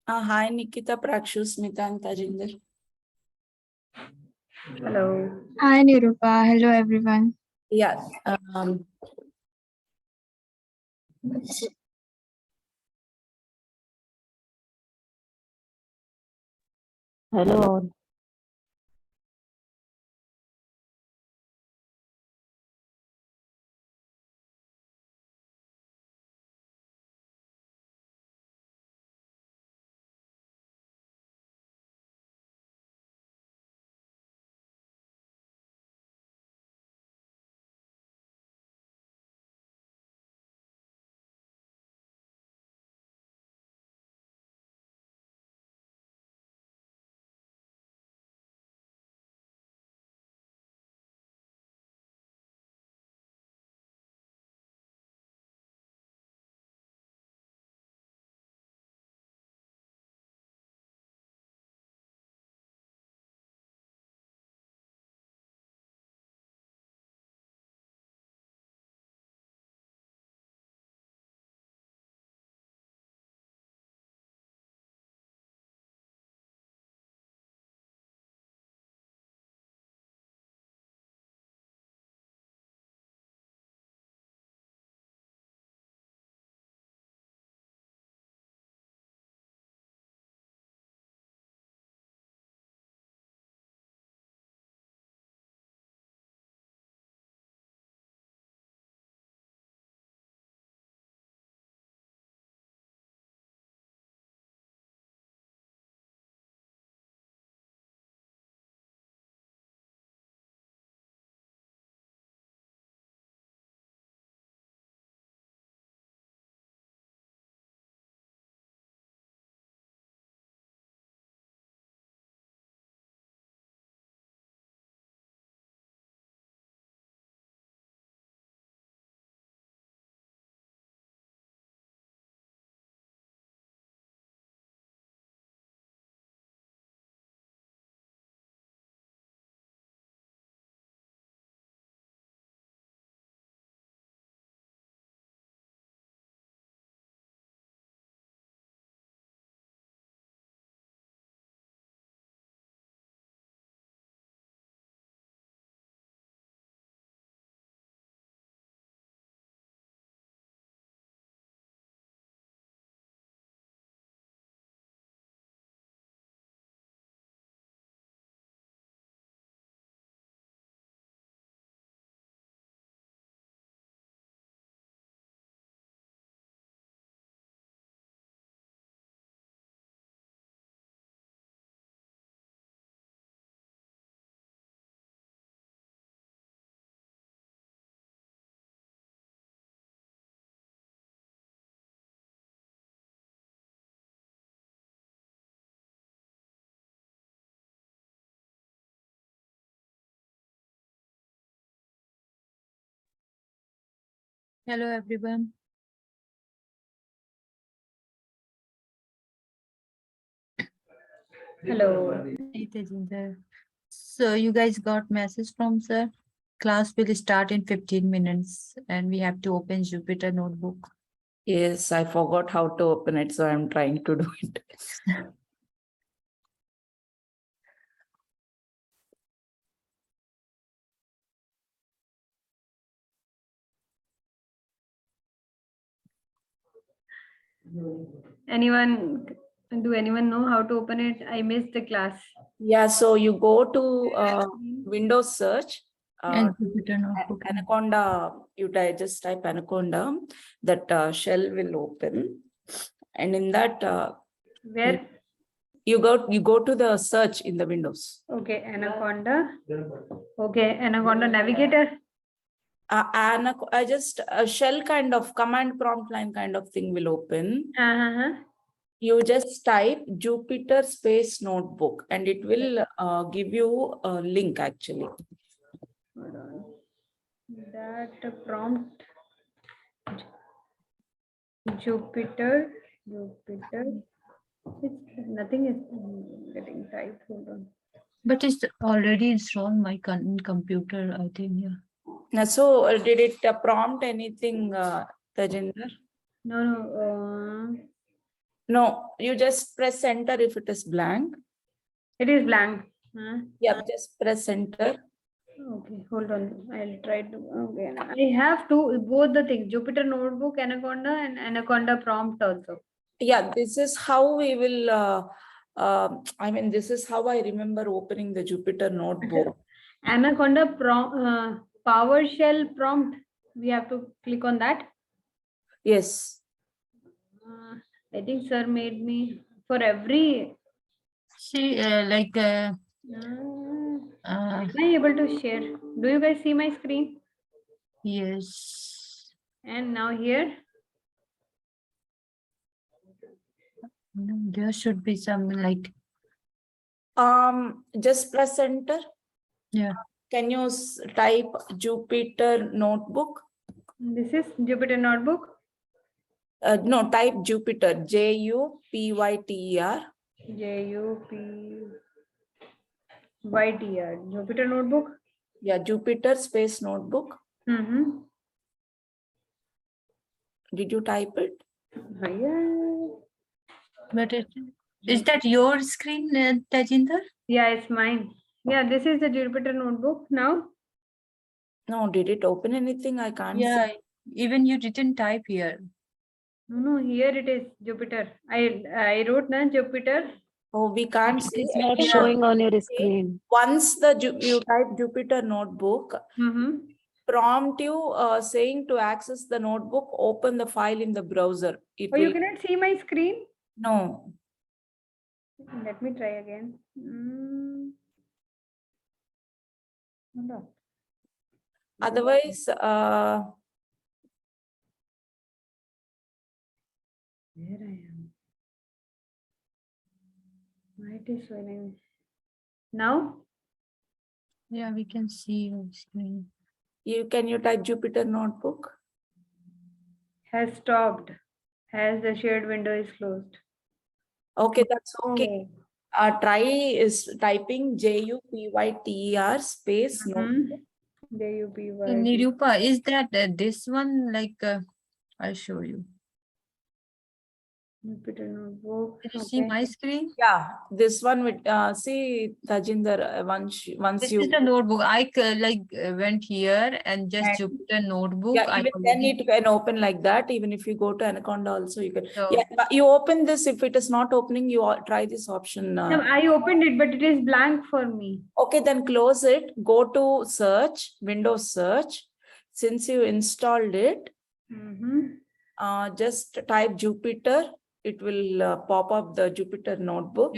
Hi, Nikita, Prakshu, Smita, and Tajinder. Hello. Hi Nirupa, hello everyone. Yeah. Hello. Hello everyone. Hello. Hey Tejinder. So you guys got message from sir? Class will start in 15 minutes and we have to open Jupyter notebook. Yes, I forgot how to open it, so I'm trying to do it. Do anyone know how to open it? I missed the class. Yeah, so you go to Windows search, And Jupyter notebook. Anaconda, just type Anaconda, that shell will open. And in that, Where? you go to the search in the Windows. Okay, Anaconda. Okay, Anaconda Navigator. I just a shell kind of command prompt line kind of thing will open. You just type Jupyter space notebook and it will give you a link actually. Hold on. That prompt. Jupyter. Nothing is getting typed. Hold on. But it's already installed my computer, I think, yeah. So did it prompt anything, Tajinder? No. No, you just press enter if it is blank. It is blank. Huh? Yeah, just press enter. Okay, hold on. I'll try to. Okay, I have both the things: Jupyter Notebook, Anaconda, and Anaconda Prompt also. Yeah, this is how we will, I mean, this is how I remember opening the Jupyter Notebook. Anaconda PowerShell prompt. We have to click on that. Yes. I think sir made me for every. See, Am I able to share? Do you guys see my screen? yes. And now here. No, there should be some like, Just press enter. yeah. Can you type Jupyter Notebook? This is Jupyter Notebook. No, type Jupyter, Jupyter. JUPYTR. Jupyter Notebook. Yeah, Jupyter space notebook. Mm-hmm. Did you type it? But is that your screen, Tajinder? Yeah, it's mine. Yeah, this is the Jupyter Notebook now. No, did it open anything? I can't Yeah, see. even you didn't type here. No, here it is Jupyter. I wrote na Jupyter. Oh, we can't see. It's not Yeah. showing on your screen. Once you type Jupyter Notebook, Mm-hmm. prompt you saying to access the notebook, open the file in the browser. It Oh, will, you cannot see my screen? no. Let me try again. Hold on. Otherwise, Where I am? Why it is showing? Now? Yeah, we can see your screen. can you type Jupyter Notebook? Has stopped. Has the shared window is closed. Okay, that's okay. Oh. Try is typing Jupyter space notebook. JUPYTR. Nirupa, is that this one like, I'll show you. Jupyter Notebook. Did you see my screen? Yeah, this one with see Tajinder, once This you is the notebook. I went here and just And- Jupyter notebook. yeah, I even then already, it can open like that. Even if you go to Anaconda also you can. so, Yeah, but you open this. If it is not opening, you try this option. No, I opened it, but it is blank for me. Okay, then close it. Go to search, Windows search. Since you installed it, just type Jupyter. It will pop up the Jupyter Notebook.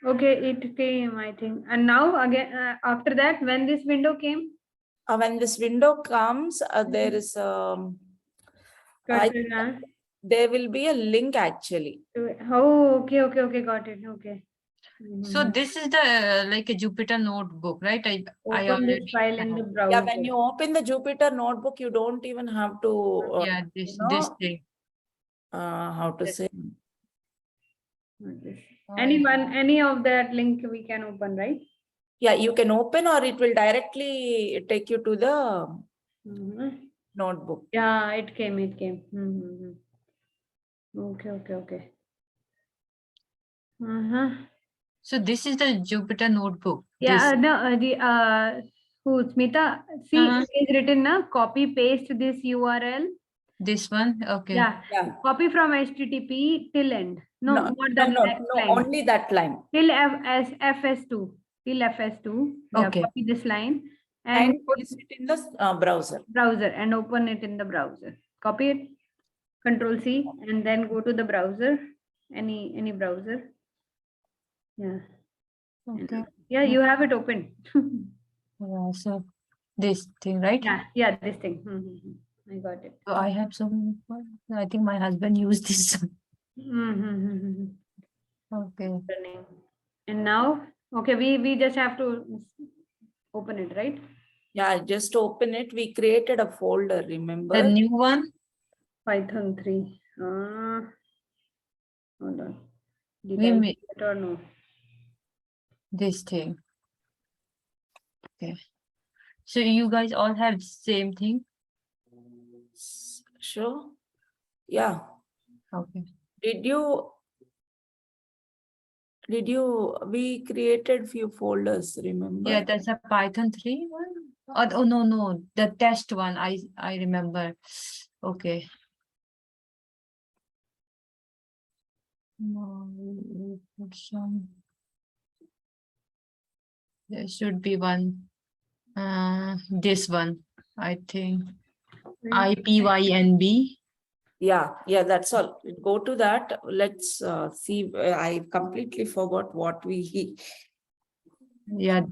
Okay, it came, I think. And now again, after that, when this window came? When this window comes, there is there will be a link actually. Oh, okay, got it. Okay. So this is the like a Jupyter notebook, right? I Open this already file in the have. browser. Yeah, when you open the Jupyter Notebook, you don't even have to. Yeah, this you know, this thing. how to say? Any of that link we can open, right? Yeah, you can open or it will directly take you to the notebook. Yeah, it came. Okay. So this is the Jupyter notebook. Yeah, This, no, who Smita? See, it is written na copy paste this URL. this one, okay. Yeah. Copy from HTTP till end. No, not that next line. Only that line. Till FS2. Till FS2. Yeah, Okay. copy this line And and put paste it in the browser. and open it in the browser. Copy it, Control C, and then go to the browser. Any browser. Yeah. Okay. Yeah, you have it open. Yeah, so this thing, right? Yeah, this thing. I got it. So I have some, I think my husband used this. Okay. And now, okay, we just have to open it, right? Yeah, just open it. We created a folder, remember? The new one? Python 3. Hold on. Did We I made it or no? this thing. Okay. So you guys all have the same thing? Sure. Yeah. Okay. Did you, we created few folders, remember? Yeah, that's a Python 3 one. Oh, no, no, the test one. I remember. Okay. No, we put some. There should be one. This one, I think. IPYNB. Yeah, that's all. Go to that. Let's see. I completely forgot what we. Yeah,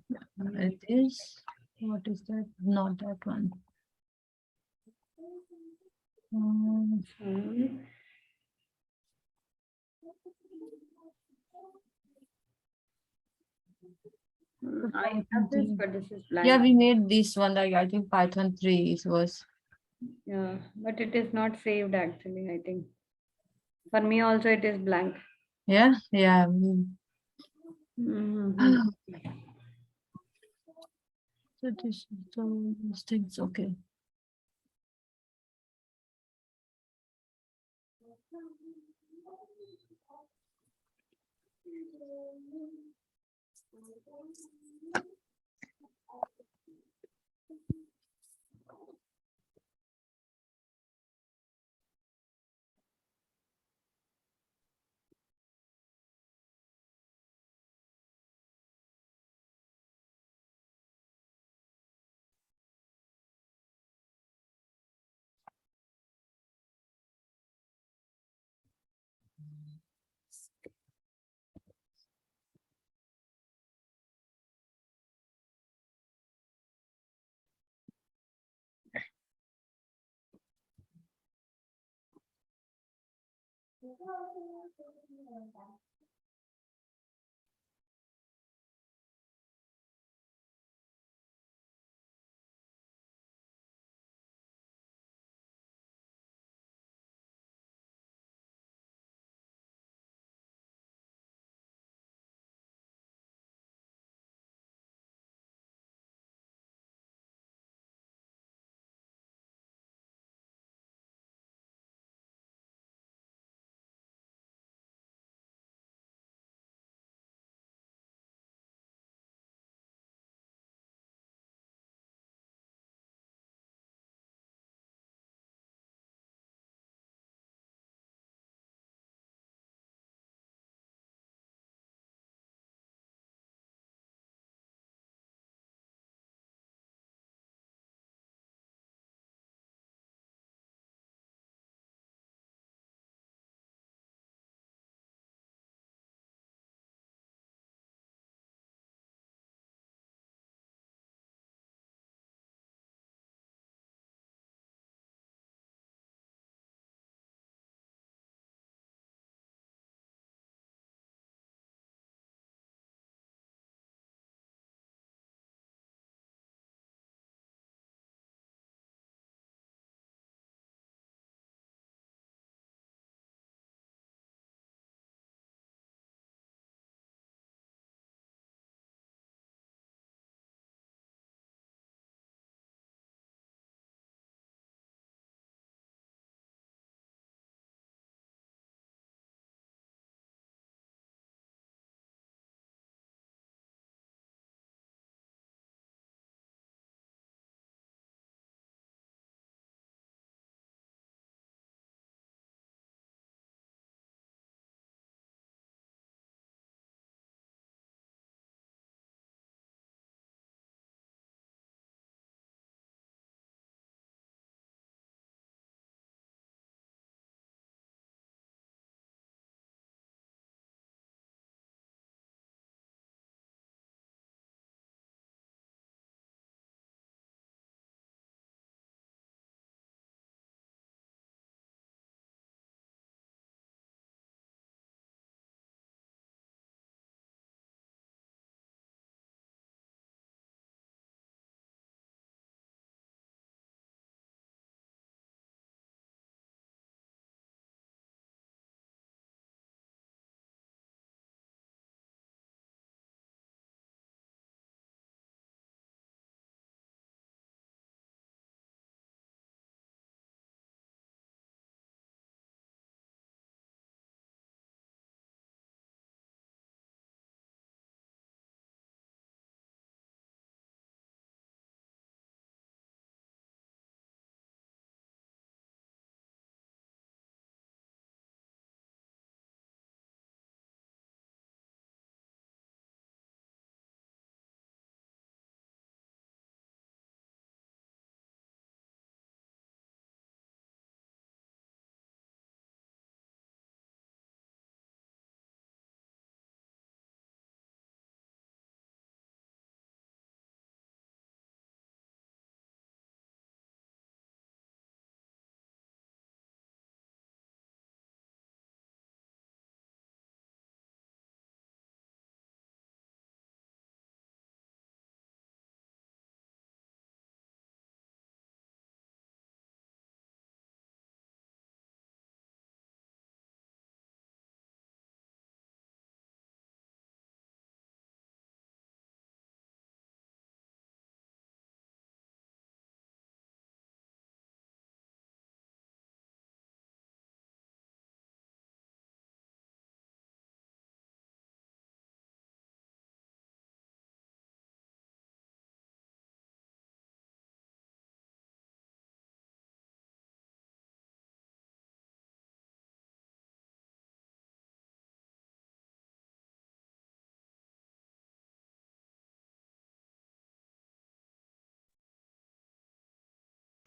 it is. What is that? Not that one. Hmm. I have this, but this is blank. Yeah, we made this one, like I think Python 3 it was. Yeah, but it is not saved actually, I think. For me also it is blank. Yeah, yeah. Mhm. So this is those things, okay.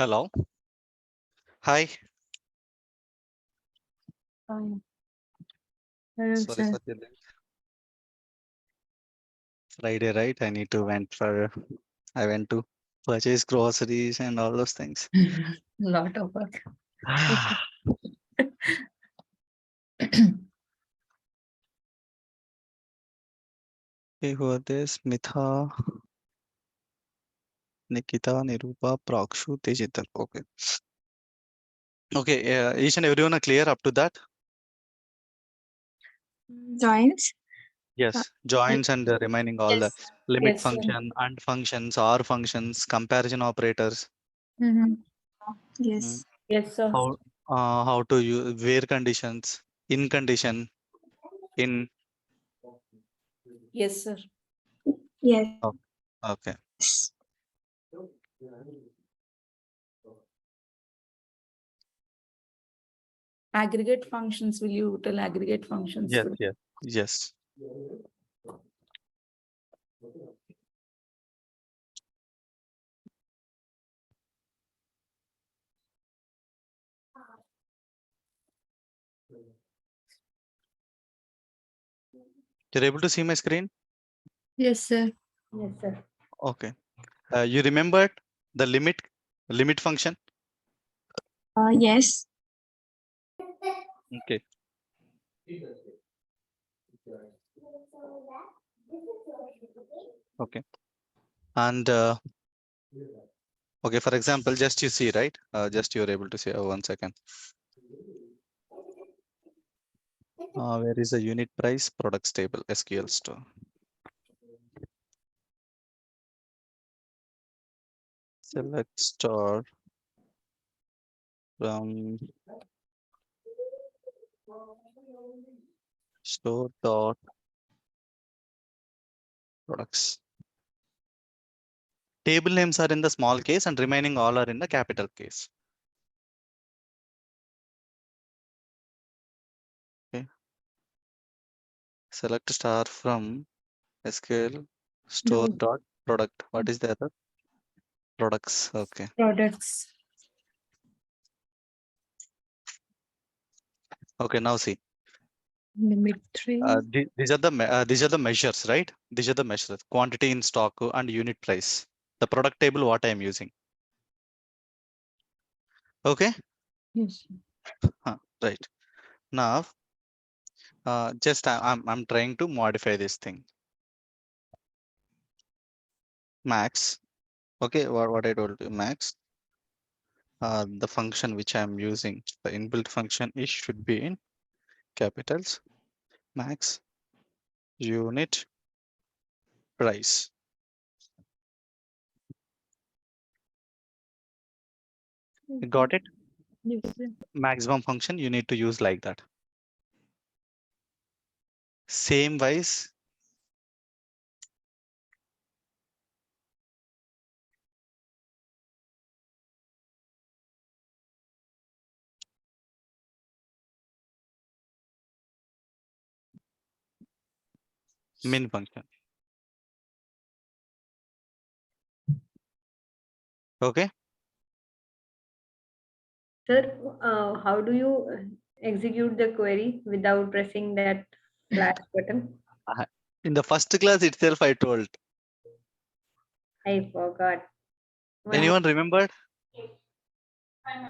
Hello. Hi. Hello, Sorry sir. for the late. Friday, right? I went to purchase groceries and all those things. Lot of work. Okay, who are this? Mitha, Nikita, Nirupa, Prakshu, Tejital. Okay. Okay, each and everyone are clear up to that? Joins. Yes. Joins and the remaining all the Yes. limit Yes, sir. function, and functions, or functions, comparison operators. Mhm. Yes. Yes, sir. How to use where conditions, in condition, in. Yes, sir. Yes. Okay. Aggregate functions, will you tell aggregate functions? Yes, too? yes, yes. You're able to see my screen? Yes, sir. Yes, sir. Okay. You remembered the limit function? Yes. Okay. Okay. And okay, for example, just you see, right? Just you're able to see. 1 second. Where is the unit price products table SQL store? Select store from store dot products. Table names are in the small case and remaining all are in the capital case. Okay. Select star from SQL store No. dot product. What is the other? Products. Okay. Products. Okay. Now see. Limit 3. These are the measures, right? These are the measures: quantity in stock and unit price. The product table, what I am using. Okay. Yes. Right. Now, I'm trying to modify this thing. Max. Okay. What I told you, max. The function which I'm using, the inbuilt function is should be in capitals. Max unit price. You got it? Yes, sir. Maximum function you need to use like that. Same wise. Min function. Okay. Sir, how do you execute the query without pressing that flash button? In the first class itself, I told. I forgot. Anyone remembered?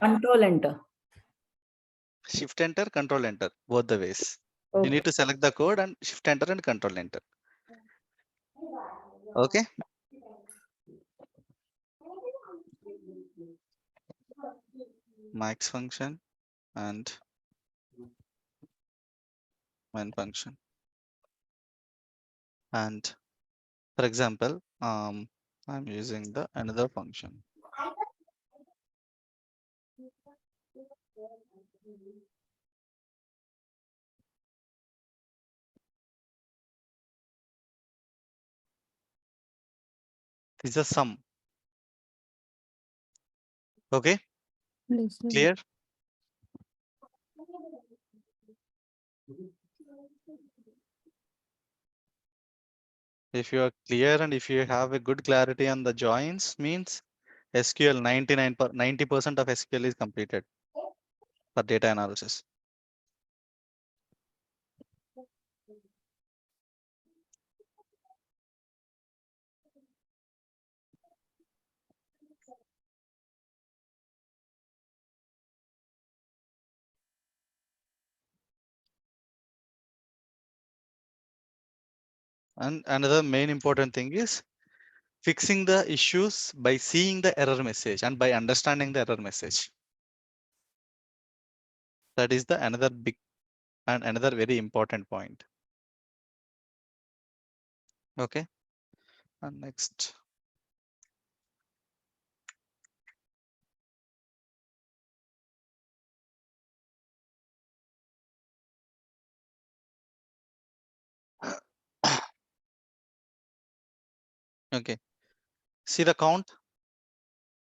Control enter. Shift enter, control enter, both the ways. You Okay. need to select the code and shift enter and control enter. Okay. Max function and min function. And for example, I'm using the another function. This is a sum. Okay, Yes, sir. clear? If you are clear and if you have a good clarity on the joins, means SQL 90% of SQL is completed for data analysis. And another main important thing is fixing the issues by seeing the error message and by understanding the error message. That is the another big and another very important point. Okay. And next. Okay. See the count.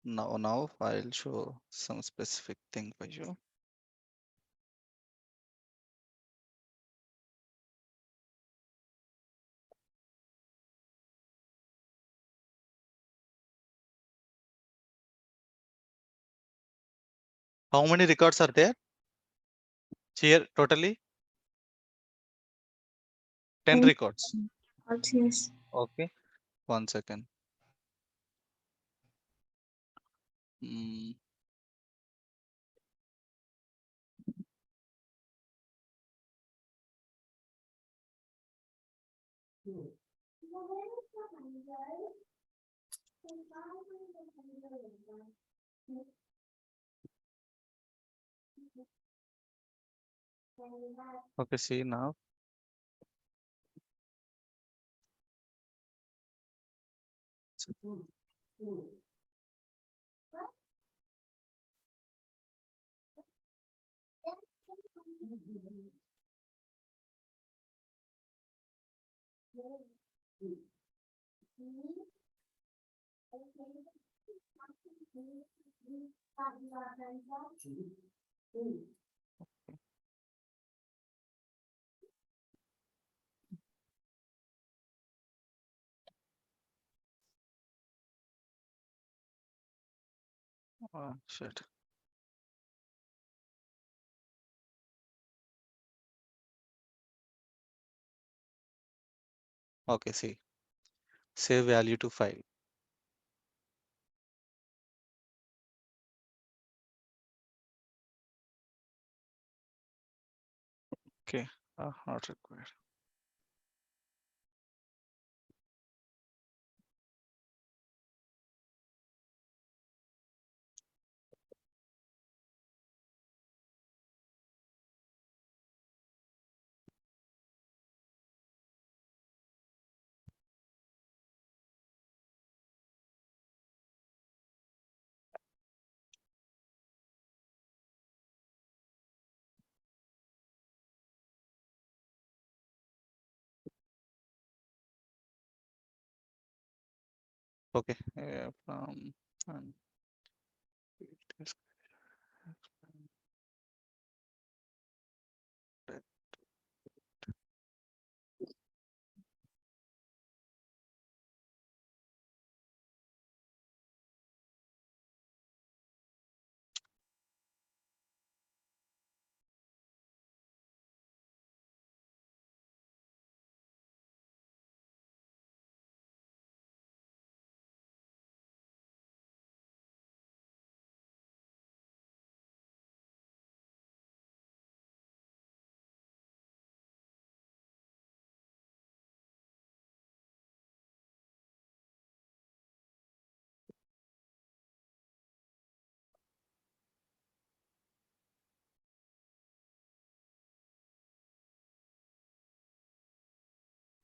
Now I'll show some specific thing for you. How many records are there? Here totally 10 10. records. Yes. Okay. 1 second. Mm. Okay, see now. Oh, shit. Okay, see. Save value to file. Okay, not required. Okay. And it is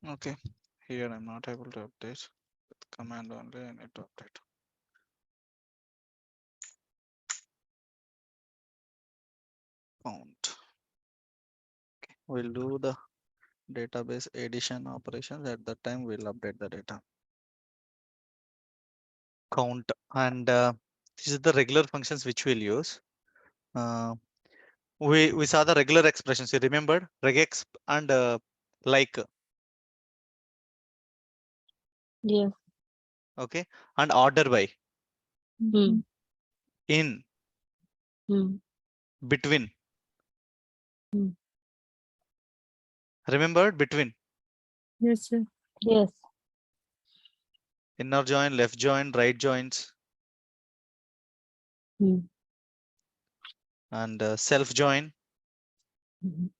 okay. Here I'm not able to update. With command only I need to update. Count. Okay. We'll do the database addition operations. At that time we'll update the data. Count and this is the regular functions which we'll use. We saw the regular expressions. You remembered regex and like. Yes. Okay, and order by. Hmm. in, Hmm. between. Hmm. Remember between, Yes, sir. Yes. inner join, left join, right joins, Hmm. and self join. Mhm.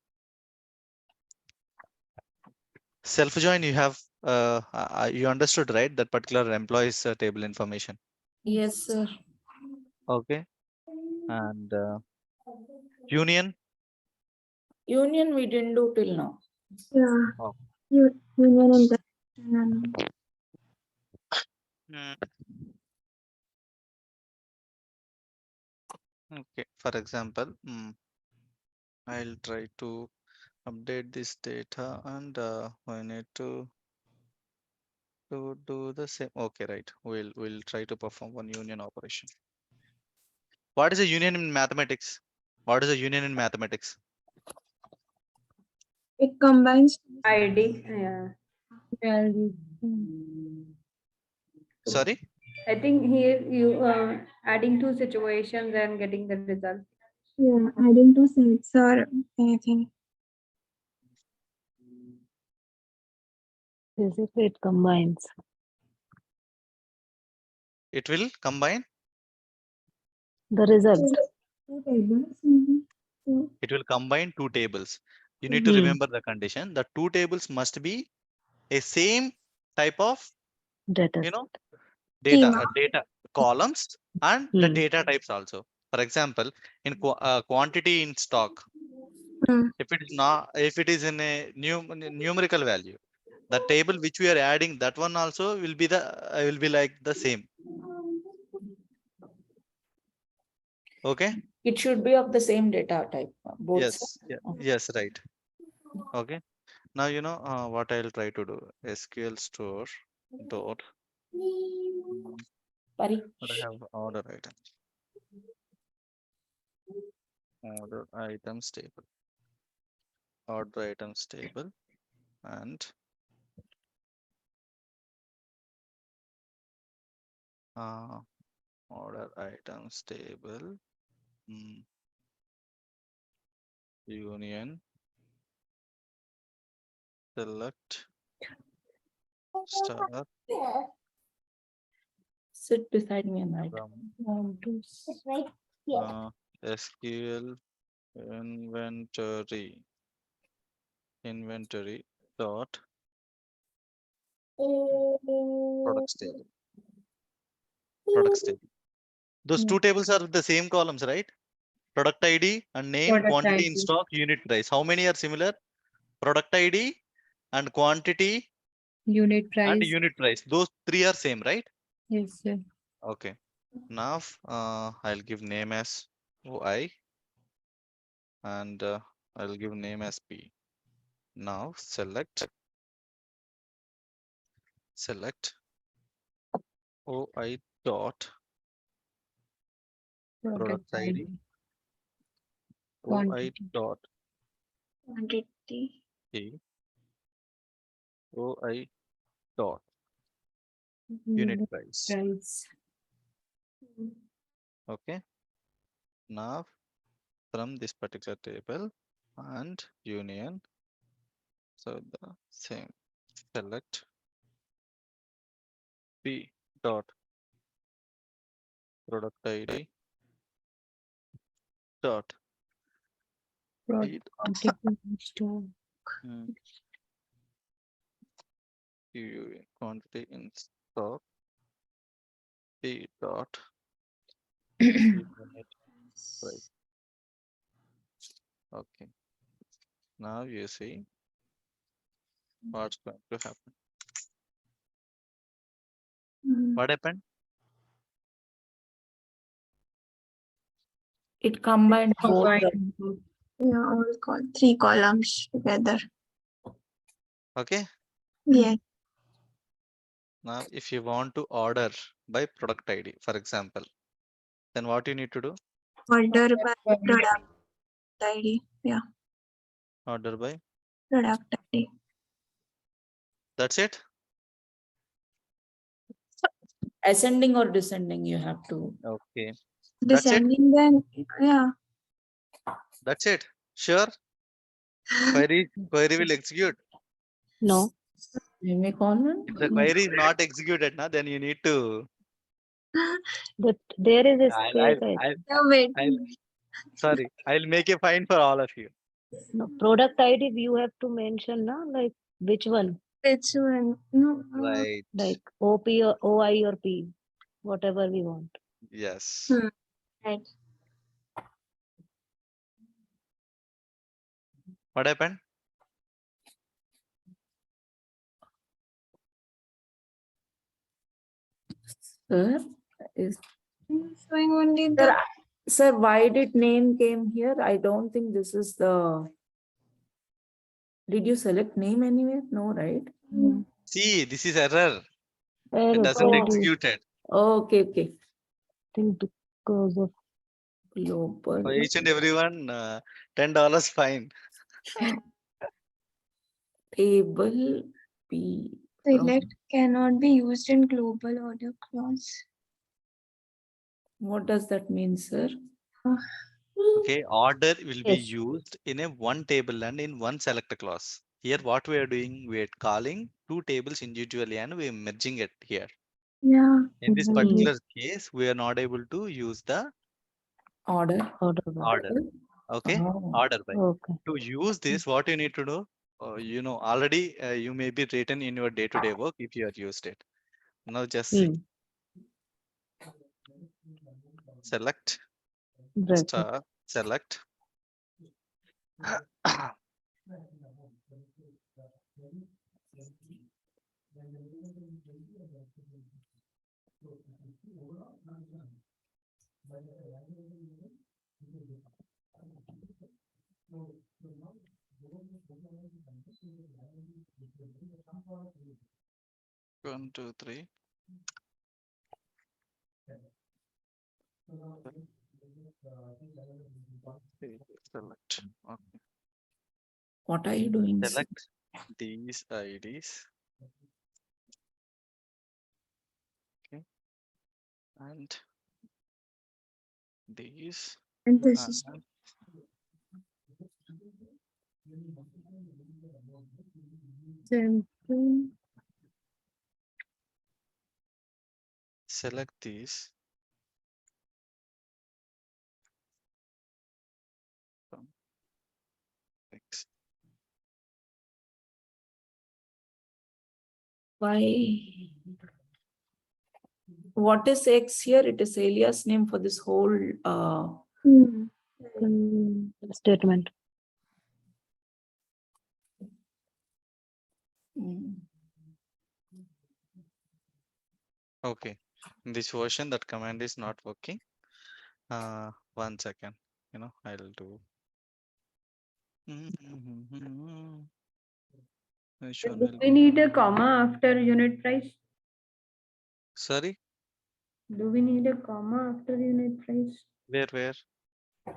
Self join, you have you understood, right? That particular employee's table information. Yes, sir. Okay. And union. Union we didn't do till now. Yeah. Oh. Union and Mm. Okay. For example, I'll try to update this data, and I need to do the same. Okay, right. We'll try to perform one union operation. What is a union in mathematics? What is a union in mathematics? it combines. ID. Yeah. Value. Sorry? I think here you adding two situations and getting the result. Yeah, adding two sets or anything. Basically, it combines. It will combine. The result. Two tables, maybe. Yeah. It will combine two tables. You need to Hmm. remember the condition. The two tables must be a same type of, Data. you know, Schema. data columns and the Hmm. data types also. For example, in quantity in stock, Hmm. if it is in a numerical value, the table which we are adding, that one also will be like the same. Okay. It should be of the same data type, both. Yes. Yeah. Yes. Right. Okay. Now you know what I'll try to do. SQL store dot. Pari. But I have order item. Order items table. Order items table and order items table. Union. Select star Sit beside me and write. from SQL inventory dot products table. Products table. Those two tables are the same columns, right? Product ID and name, Product quantity in ID. stock, unit price. How many are similar? Product ID and quantity Unit and price. unit price. Those three are same, right? Yes, sir. Okay. Now I'll give name as OI and I'll give name as P. Now select OI dot product ID. OI Quantity. dot Quantity. P. OI dot unit price. Price. Okay. Now from this particular table and union, so the same, select P dot product ID dot P Quantity store. quantity in stock P dot unit price. Okay. Now you see what's going to happen. Hmm. What happened? It combined both. Yeah, all three columns together. Okay. Yes. Now if you want to order by product ID, for example, then what you need to do? Order by product ID. Yeah, Order by. product ID. That's it. ascending or descending, you have to. Okay. That's it. Descending, then yeah. That's it. Sure. Query will execute. No, Semicolon. If the query is not executed, na, then you need to. that there is a I'll, space. Yeah, wait. sorry. I'll make a fine for all of you. No, product ID you have to mention, na, like which one, Which one? No. Right. like OP or OI or P, whatever we want. Yes. Right. What happened? Sir, is Showing only sir, the. sir, why did name came here? I don't think this is the. Did you select name anywhere? No, right? See, this is error. It Error doesn't query, execute it. Okay, okay. think because of Global. For each and everyone, $10 fine. Table P. Select cannot be used in global order clause. What does that mean, sir? Okay, order will be Yes. used in a one table and in one select clause. Here, what we are doing, we are calling two tables individually and we are merging it here. Yeah. In this Mhm. particular case, we are not able to use the Order. order by. order. Okay, Oh. order by. Okay. To use this, what you need to do, you know, already you may be written in your day-to-day work if you have used it. Now just see. Select, Bracket. star, select. One, two, three. Okay, select. Okay. What are you doing? sir? Select these IDs. Okay. And these. And this is and simple. select these. X. Why? What is X here? It is alias name for this whole Statement. mm. Okay. In this version, that command is not working. 1 second. You know, I'll do. Which one Do will we be? need a comma after unit price? Sorry, Do we need a comma after unit price? where?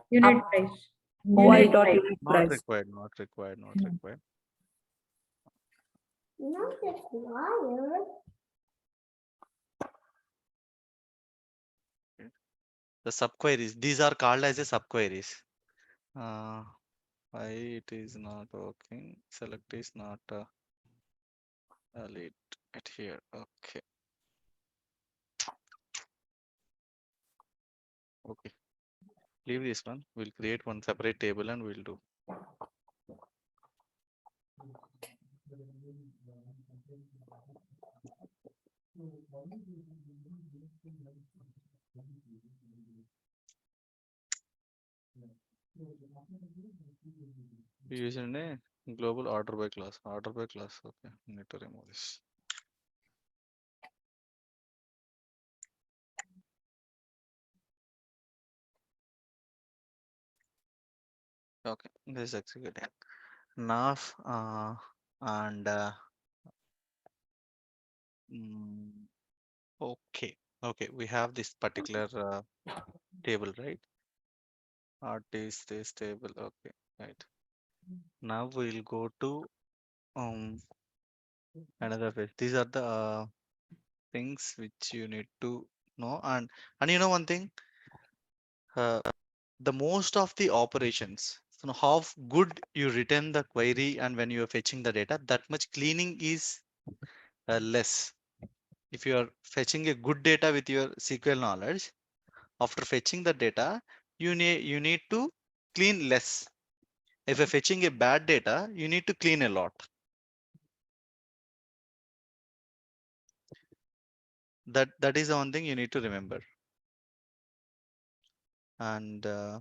Unit Up. price. OI Unit dot price. unit Not price. required, not required, not No. required. Not required. The subqueries, these are called as a subqueries. Why it is not working? Select is not valid at here. Okay. Okay. Leave this one. We'll create one separate table and we'll do. We use in a global order by class. Order by class. Okay. Need to remove this. Okay. This is executing. Now, and okay. Okay. We have this particular table, right? Art is this table. Okay. Right. Now we'll go to another page. These are the things which you need to know. And you know one thing, uh, the most of the operations, so how good you return the query and when you are fetching the data, that much cleaning is less. If you are fetching a good data with your SQL knowledge, after fetching the data, you need to clean less. If you're fetching a bad data, you need to clean a lot. That is the one thing you need to remember. And okay,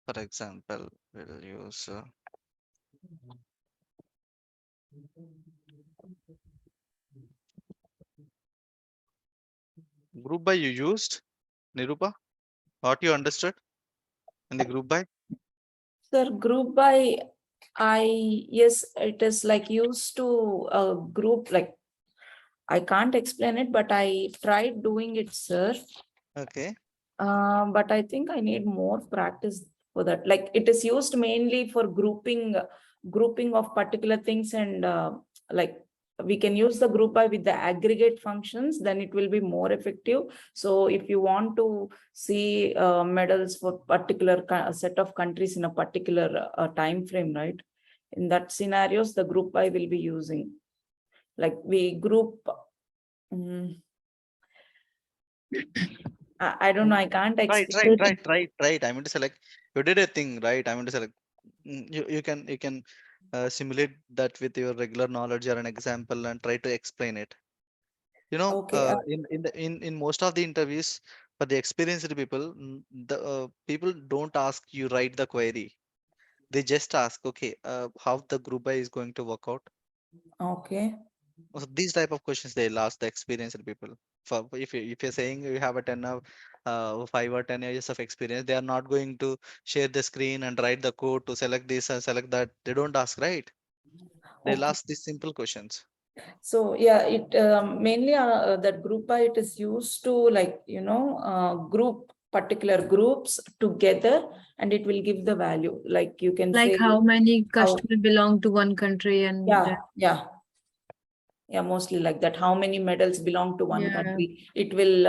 for example, we'll use group by you used, Nirupa. What you understood in the group by? Sir, group by, yes, it is like used to a group, like I can't explain it, but I tried doing it, sir. Okay. But I think I need more practice for that. Like it is used mainly for grouping of particular things, and like we can use the group by with the aggregate functions, then it will be more effective. So if you want to see medals for particular set of countries in a particular time frame, right? In that scenarios, the group by will be using. Like we group. I don't know. I can't Right, explain. right. I mean to say, like, you did a thing, right? I mean to say, like, you can simulate that with your regular knowledge or an example and try to explain it. You know, Okay. in most of the interviews for the experienced people, the people don't ask you write the query. They just ask, okay, how the group by is going to work out. Okay. So these type of questions they'll ask the experienced people. For if you're saying you have a 5 or 10 years of experience, they are not going to share the screen and write the code to select this and select that. They don't ask, right? They'll Okay. ask these simple questions. So yeah, it mainly that group by it is used to like group particular groups together, and it will give the value. Like you can Like say how many how, customers belong to one country and yeah, mostly like that. How many medals belong to one yeah, country? It will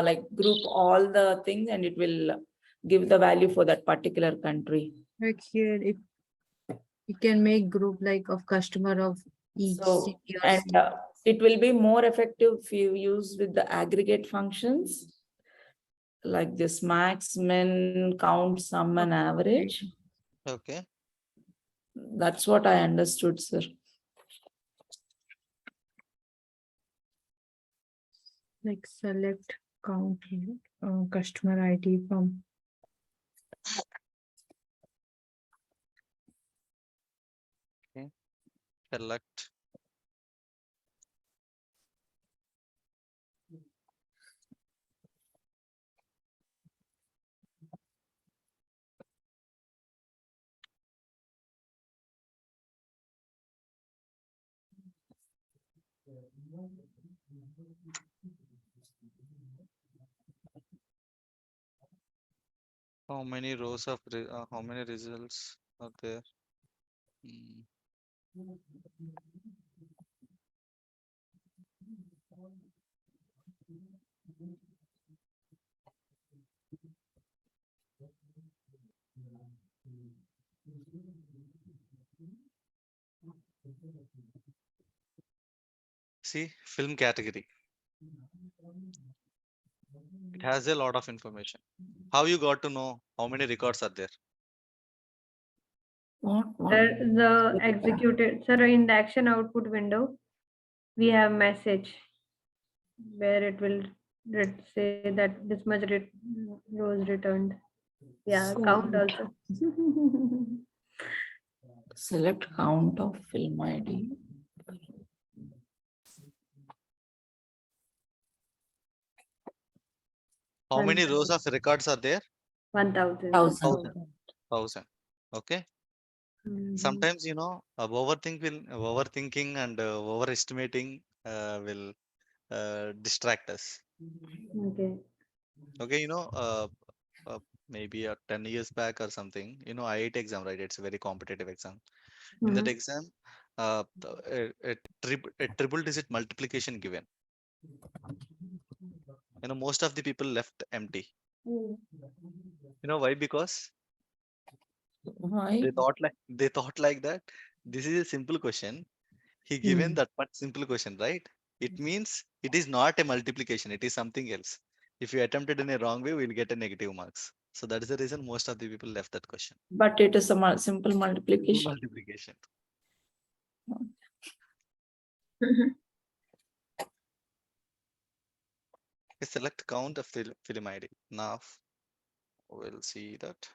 like group all the things, and it will give the value for that particular country. like here it you can make group like of customer of each So, city or and state. it will be more effective if you use with the aggregate functions like this max, min, count, sum, and average. Okay. That's what I understood, sir. Like select count customer ID from Select. How many rows of how many results are there? Hmm. See, film category. It has a lot of information. How you got to know how many records are there? What? The executed, sir, in the action output window, we have message where it will say that this much rows returned. Yeah, count also. Select count of film ID. How many rows of records are there? 1000. 1000. Okay. Sometimes, you know, overthinking and overestimating will distract us. Okay. Okay, you know, maybe 10 years back or something, you know, IIT exam, right? It's a very competitive exam. In that exam, a triple digit multiplication given. Most of the people left empty. Why? Because Why? they thought like that. This is a simple question. He given that much simple question, right? It means it is not a multiplication. It is something else. If you attempted in a wrong way, we'll get a negative marks. So that is the reason most of the people left that question. But it is a simple Simple multiplication. multiplication. Select count of film ID. Now we'll see that.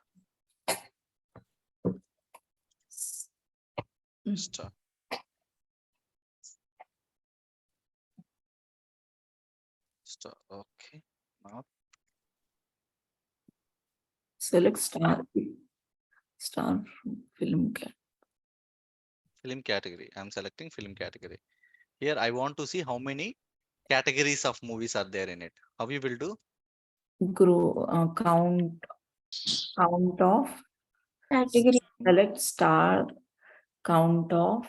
Start. Start. Okay. Now Select star film film category. I'm selecting film category. Here I want to see how many categories of movies are there in it. How you will do? grow count of Category. select star count of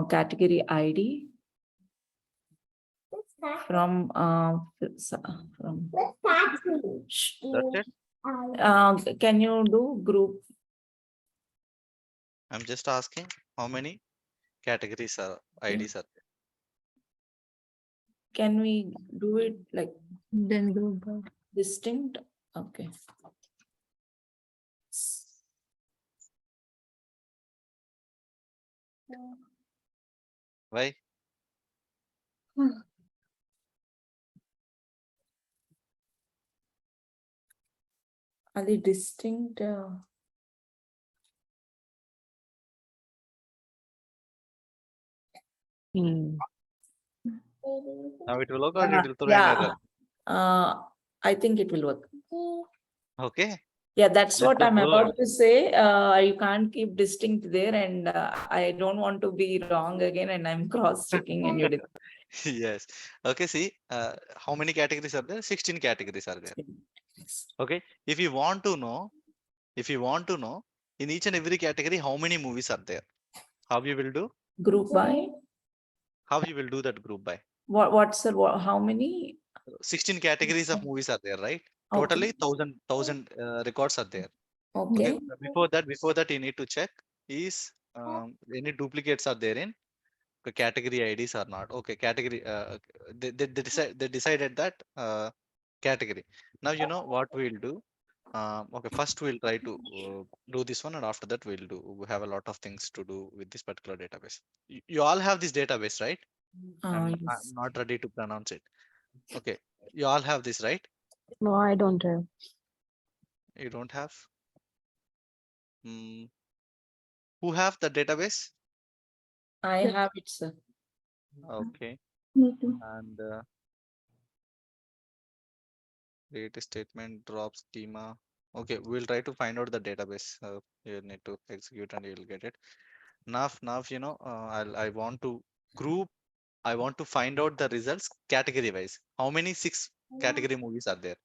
category ID from That's it. can you do group? I'm just asking how many categories are IDs are there. Can we do it like Then group by. distinct? Okay. Why? Are they distinct? Now it will work or it will throw an error. I think it will work. Okay. Yeah, that's Let what us I'm go about on. to say. You can't keep distinct there, and I don't want to be wrong again, and I'm cross-checking and you did. Yes. Okay. See, how many categories are there? 16 categories are there. Okay. If you want to know in each and every category, how many movies are there? How you will do? Group by? How you will do that group by? What's the, how many? 16 categories of movies are there, right? Okay. Totally 1000 records are there. Okay. Before that, you need to check is any duplicates are there in the category IDs or not. Okay, category. They decided that category. Now you know what we'll do. Okay, first we'll try to do this one, and after that we have a lot of things to do with this particular database. You all have this database, right? I'm Yes. not ready to pronounce it. Okay, you all have this, right? No, I don't have. You don't have. Who have the database? I have it, sir. Okay, Me too. and create a statement, drop schema. Okay, we'll try to find out the database. You need to execute and you'll get it. Now, I want to group. I want to find out the results category wise. How many 6 category movies are there?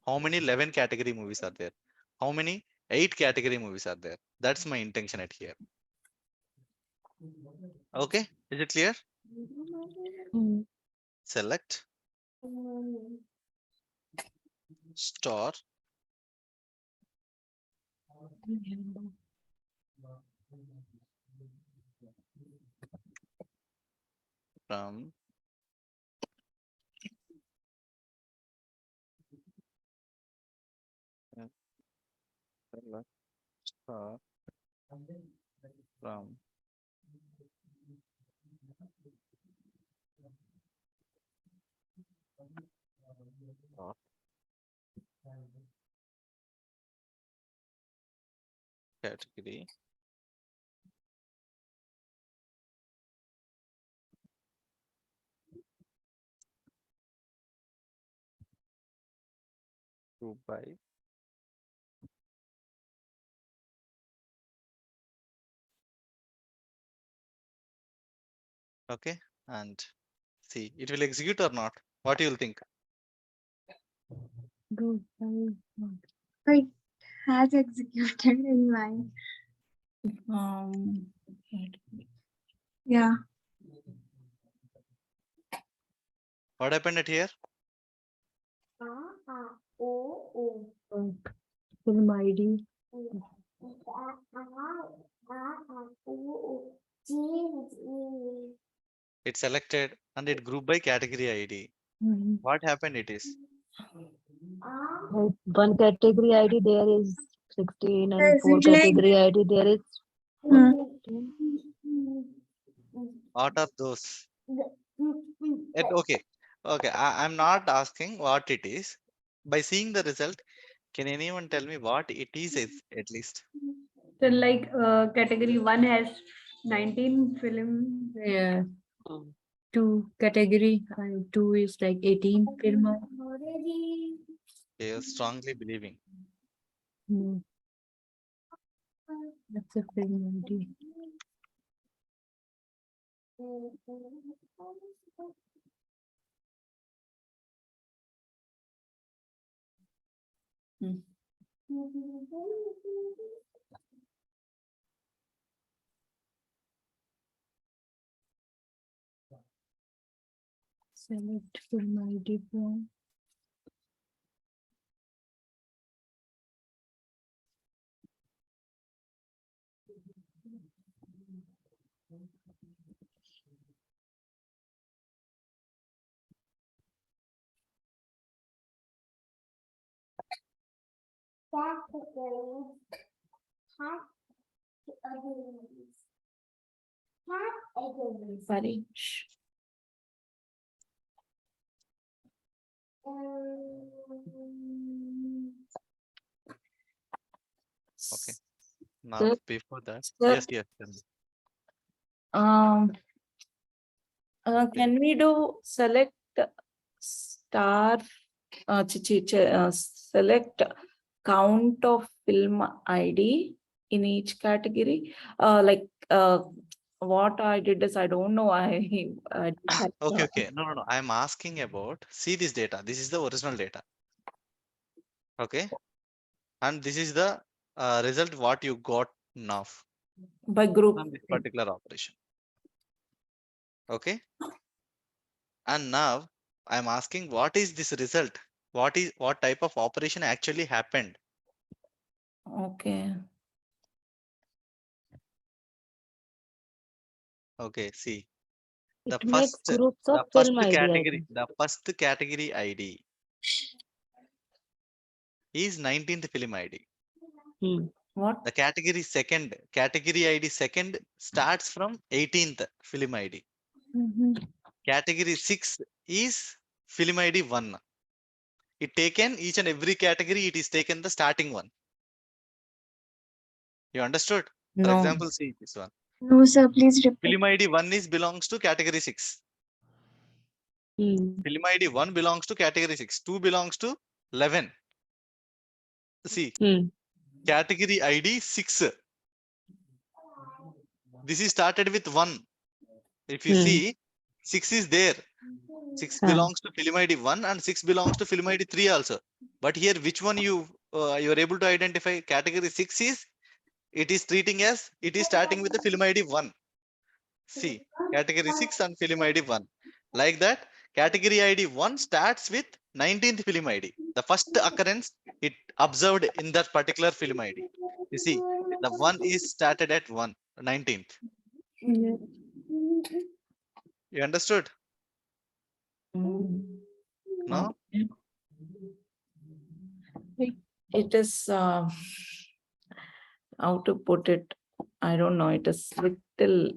How many 11 category movies are there? How many 8 category movies are there? That's my intention at here. Okay, is it clear? Select star from select star from dot category group by okay, and see it will execute or not. What you will think? Group by. It has executed in mine. Yeah. What happened at here? Film ID. It selected and it grouped by category ID. Mhm. What happened it is? Like one category ID there is 16 and Yes, four it like category ID there is Hmm. 14. What are those? Okay. Okay. I'm not asking what it is. By seeing the result, can anyone tell me what it is at least? So like category 1 has 19 film. Yeah. Two category and two is like 18 film. They are strongly believing. No, that's a film ID. Select film ID from. Sorry. Okay. Now, Sir, before that, sir, yes, tell me. Um, can we do select star, select count of film ID in each category? What I did is I don't know. I did that, Okay. No. I'm asking about, see this data. This is the original data. Okay. And this is the result what you got now by group. from this particular operation. Okay. And now I'm asking what is this result? What type of operation actually happened? Okay. Okay, see. It The makes first groups of the first film ID, I category, think. the first category ID is 19th film ID. What? The category ID second starts from 18th film ID. Category 6 is film ID 1. It taken each and every category, it is taken the starting one. You understood? For No. example, see this one. No, sir, please repeat. Film ID 1 is belongs to category 6. Film ID 1 belongs to category 6. 2 belongs to 11. See, category ID 6. This is started with 1. If you see, 6 is there. 6 belongs to film ID 1 and 6 belongs to film ID 3 also. But here, which one you are able to identify? Category 6 is, it is treating as, it is starting with the film ID 1. See, category 6 and film ID 1. Like that, category ID 1 starts with 19th film ID. The first occurrence it observed in that particular film ID. You see, the 1 is started at 19th. You understood? No? Okay. It is how to put it. I don't know. It is little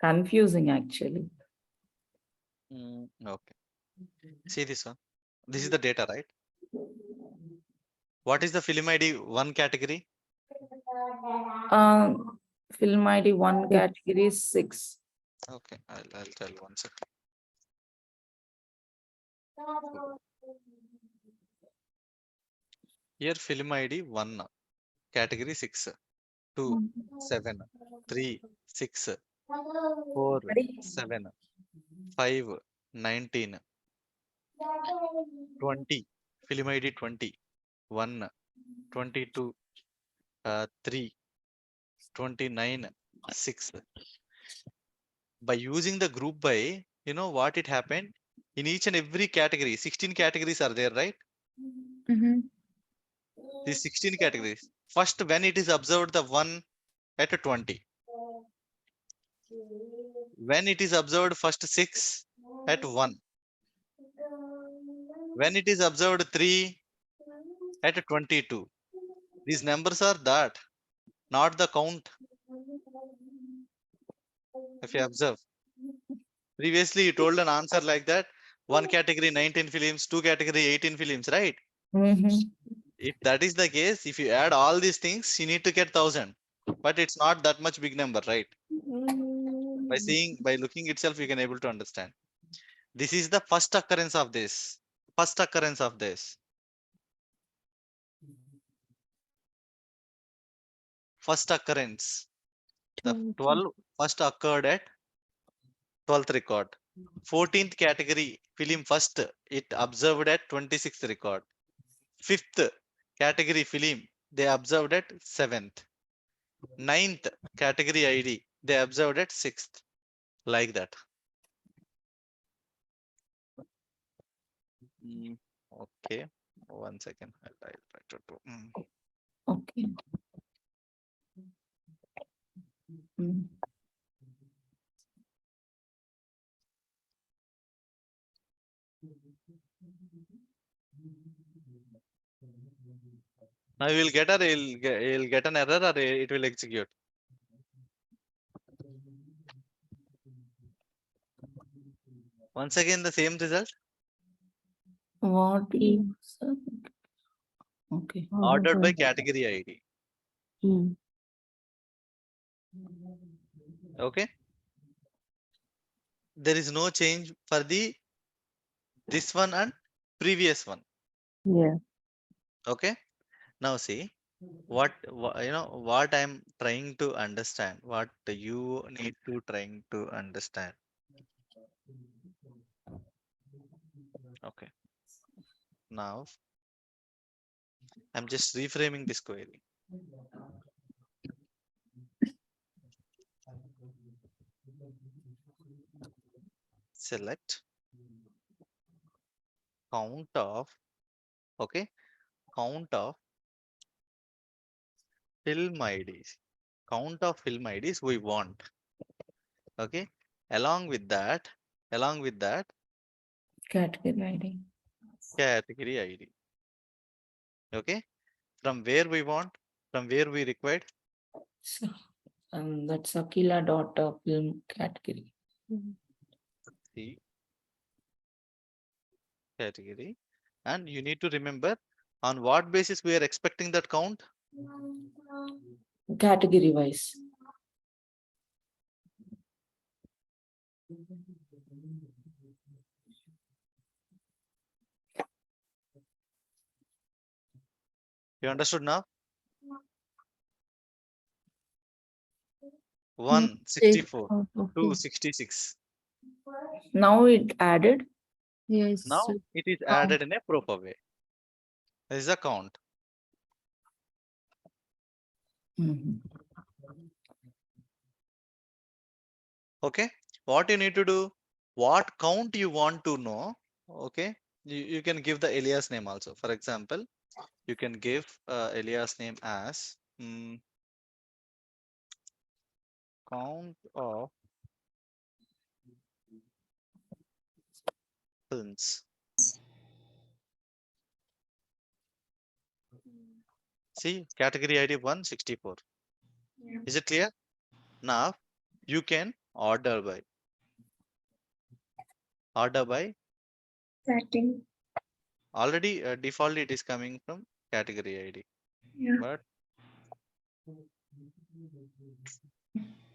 confusing actually. Okay. See this one. This is the data, right? What is the film ID 1 category? Film ID 1 category is 6. Okay, I'll tell you one second. Here film ID 1 category 6, 2, 7, 3, 6, 4, 7, 5, 19, 20, film ID 20, 1, 22, 3, 29, 6. by using the group by, you know what it happened? In each and every category, 16 categories are there, right? These 16 categories. First, when it is observed the 1 at a 20. When it is observed first 6 at 1. When it is observed 3 at a 22. These numbers are that, not the count. If you observe. Previously, you told an answer like that. One category 19 films, two category 18 films, right? If that is the case, if you add all these things, you need to get 1000. But it's not that much big number, right? By looking itself, you can able to understand. This is the first occurrence of this. First occurrence of this. First occurrence. The 12 first occurred at 12th record. 14th category film first, it observed at 26th record. 5th category film, they observed at 7th. 9th category ID, they observed at 6th. Like that. Okay, 1 second. I'll try to do. Okay. Now you will get you'll get an error or it will execute. Once again, the same result. What is okay. Ordered by category ID. Okay. There is no change for this one and previous one. Yeah. Okay. Now see what I'm trying to understand. What you need to trying to understand. Okay. Now I'm just reframing this query. Select count of, okay, count of film IDs. Count of film IDs we want. Okay. Along with that, Category ID. category ID. Okay. From where we want, from where we required. So, that's Akila daughter film category. See, category, and you need to remember on what basis we are expecting that count. Category wise. You understood now? 164, 266. Now it added. Yes. Now it is added in a proper way. This is a count. Okay. What you need to do, what count you want to know. Okay. You can give the alias name also. For example, you can give alias name as count of films. See, category ID 164. Is it clear? Now you can order by. Setting. Already default it is coming from category ID. Yeah. But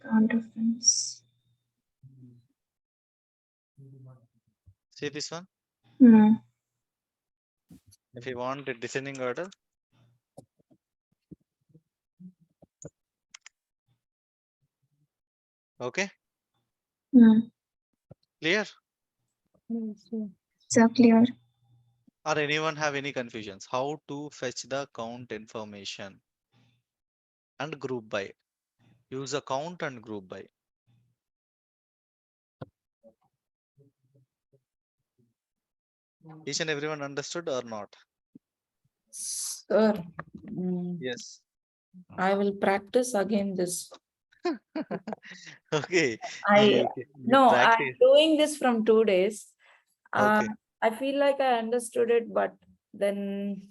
Count of films. see this one. No. If you want a descending order. Okay. Clear? So clear. Or anyone have any confusions? How to fetch the count information and group by? Use a count and group by. Each and everyone understood or not? Sir, Yes. I will practice again this. Okay. I You No, I'm practice. doing this from 2 days. Okay. I feel like I understood it, but then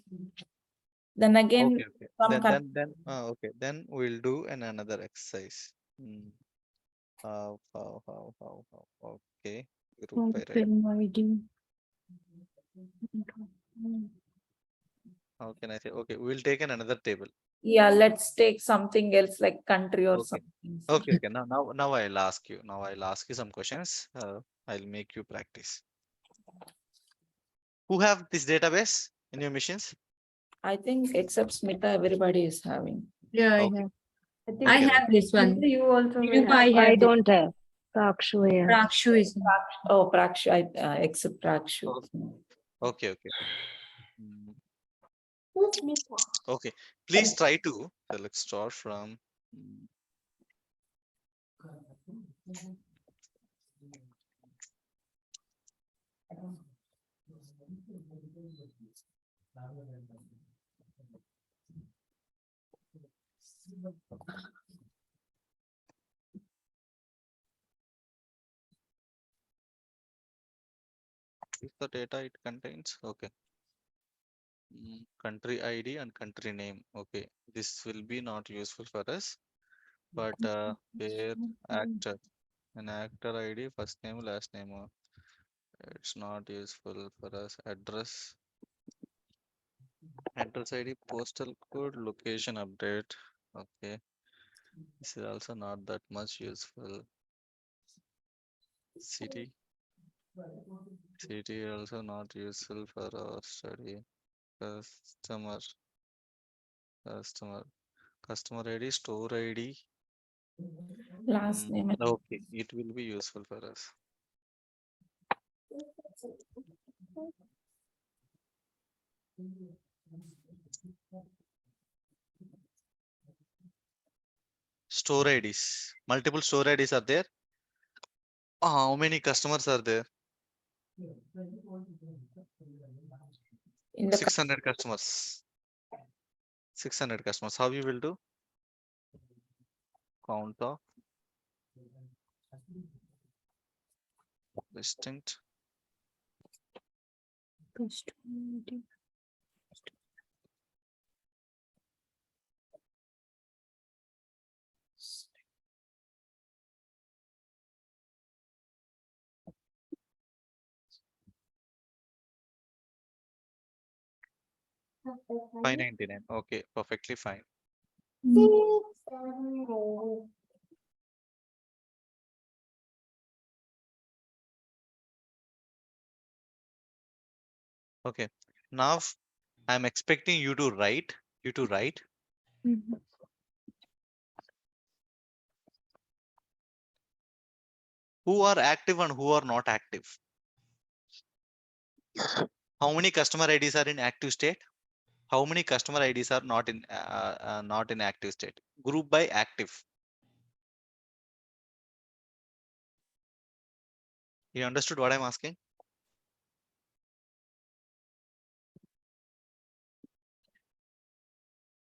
again, Okay. Okay. some Okay. Then we'll do another exercise. How? Okay. Group by right. Film ID. How can I say? Okay. We'll take another table. yeah, let's take something else like country or Okay. something. Okay. Okay. Now I'll ask you. Now I'll ask you some questions. I'll make you practice. Who have this database in your machines? I think except Smita, everybody is having. Yeah, I Okay. have. I I think have this one. you also may Nirupa, have. I I have. don't have. Prakshu, yeah. Prakshu is. Oh, Prakshu, except Prakshu. Okay. Okay. Okay. Please try to. So let's start from. Is the data it contains? Okay. Country ID and country name. Okay. This will be not useful for us. But where actor, an actor ID, first name, last name. It's not useful for us. Address ID, postal code, location update. Okay. This is also not that much useful. City also not useful for our study. Customer ID, store ID. Last name. Okay, it will be useful for us. Store IDs. Multiple store IDs are there. How many customers are there? In the 600 customers. 600 customers. How you will do? Count of distinct. $599. Okay, perfectly fine. Okay. Now I'm expecting you to write. Who are active and who are not active. How many customer IDs are in active state? How many customer IDs are not in active state? Group by active. You understood what I'm asking?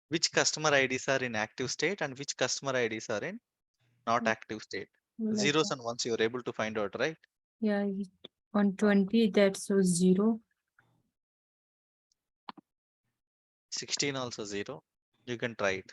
Which customer IDs are in active state and which customer IDs are in not active state? Zeros and ones you're able to find out, right? Yeah, on 20, that's so 0. 16 also 0. You can try it.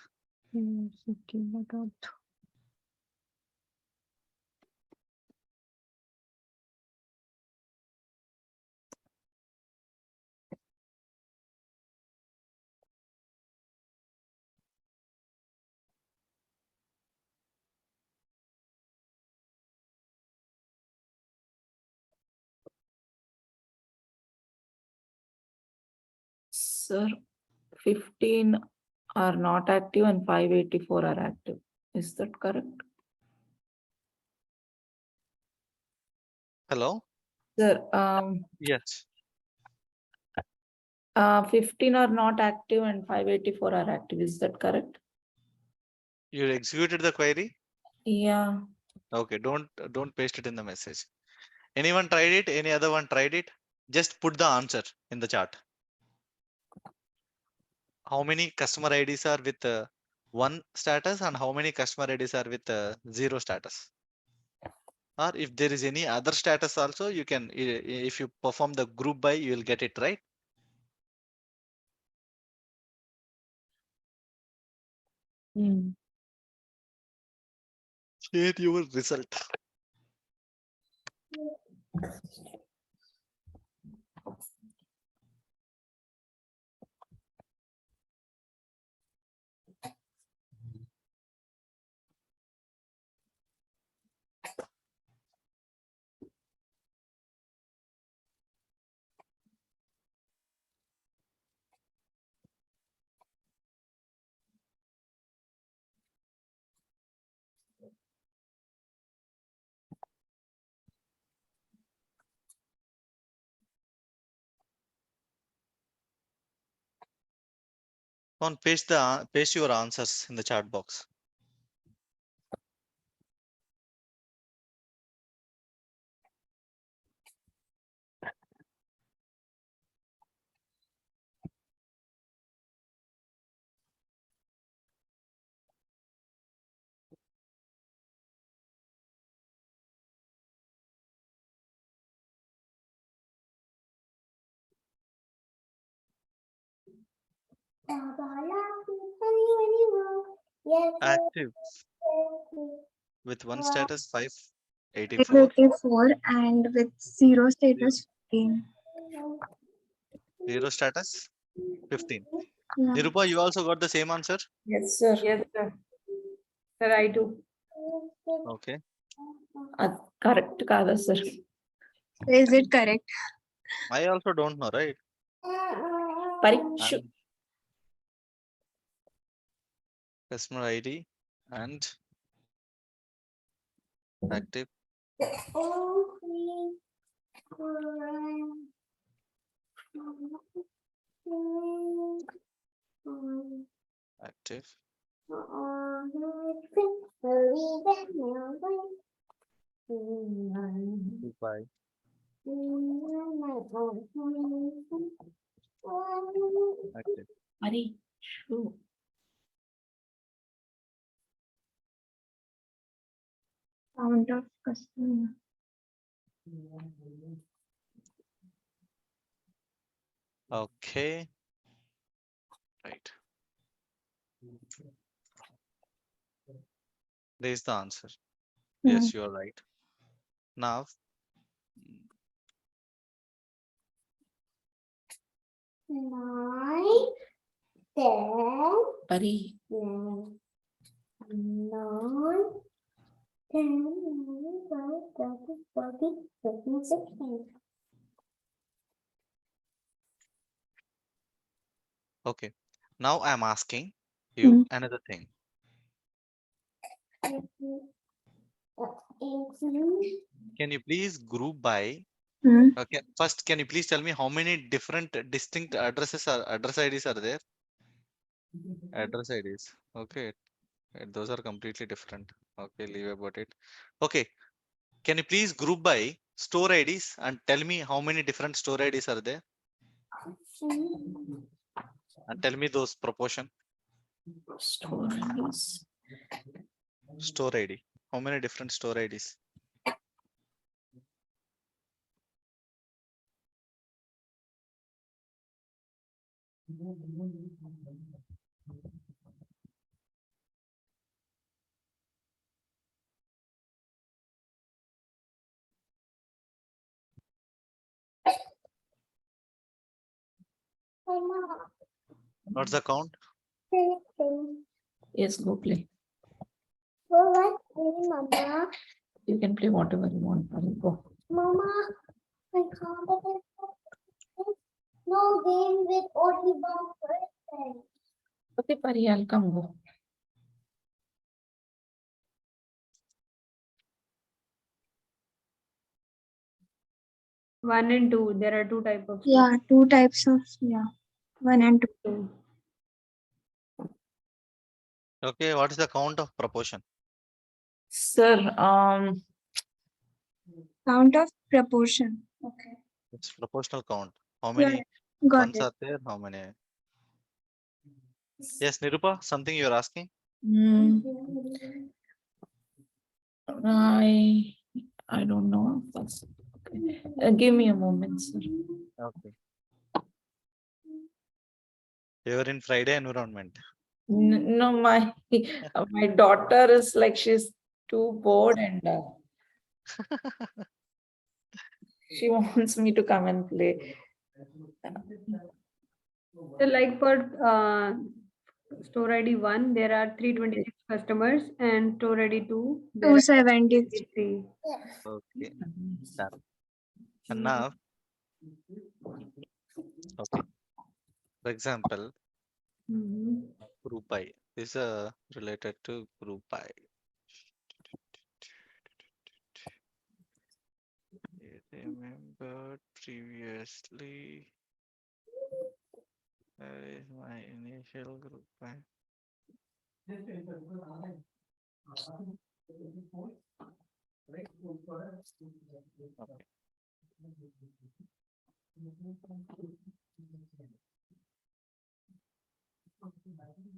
Sir, 15 are not active and 584 are active. Is that correct? Hello? Sir, Yes. 15 are not active and 584 are active. Is that correct? You executed the query? Yeah. Okay, don't paste it in the message. Anyone tried it? Any other one tried it? just put the answer in the chart. How many customer IDs are with 1 status and how many customer IDs are with 0 status? Or if there is any other status also, you can, if you perform the group by, you will get it right. Share your result. On paste your answers in the chat box. Active with 1 status 584, 84 and with 0 status 15. 0 status 15. Yeah. Nirupa, you also got the same answer? Yes, sir. Yes, sir. Sir, I do. Okay. Correct, kada, sir. Is it correct? I also don't know, right? Parikshu. And customer ID and active. Active. Bye. Active. Parikshu. Count of customer. Okay. Right. There is the answer. Yes, you are right. Now, 9, 10, Pari. 9, 10, 30, 40, 50, 60. okay. Now I'm asking you another thing. Can you please group by? Okay. First, can you please tell me how many different distinct address IDs are there? Address IDs. Okay. Those are completely different. Okay, leave about it. Okay. Can you please group by store IDs and tell me how many different store IDs are there? And tell me those proportion. Stories. Store ID. How many different store IDs? What's the count? Yes, go play. Mama, You can play whatever you want. Pari, go. Mama, I can't. No game with only one person. Okay, Pari, I'll come go. One and two. There are 2 types of. Yeah, 2 types of, 1 and 2. Two. Okay, what is the count of proportion? Sir, Count of proportion. Okay. It's proportional count. How Yeah, many got ones it. are there? How many? Yes, Nirupa, something you're asking? Mm, I don't know. That's okay. Give me a moment, sir. Okay. You're in Friday environment. No, my my daughter is like she's too bored and she wants me to come and play. So like for store ID 1, there are 326 customers, and store ID 2, there are 270. 3. Okay, done. And now, okay. For example, Mhm. group by is related to group by. I remember previously. Where is my initial group by? Okay.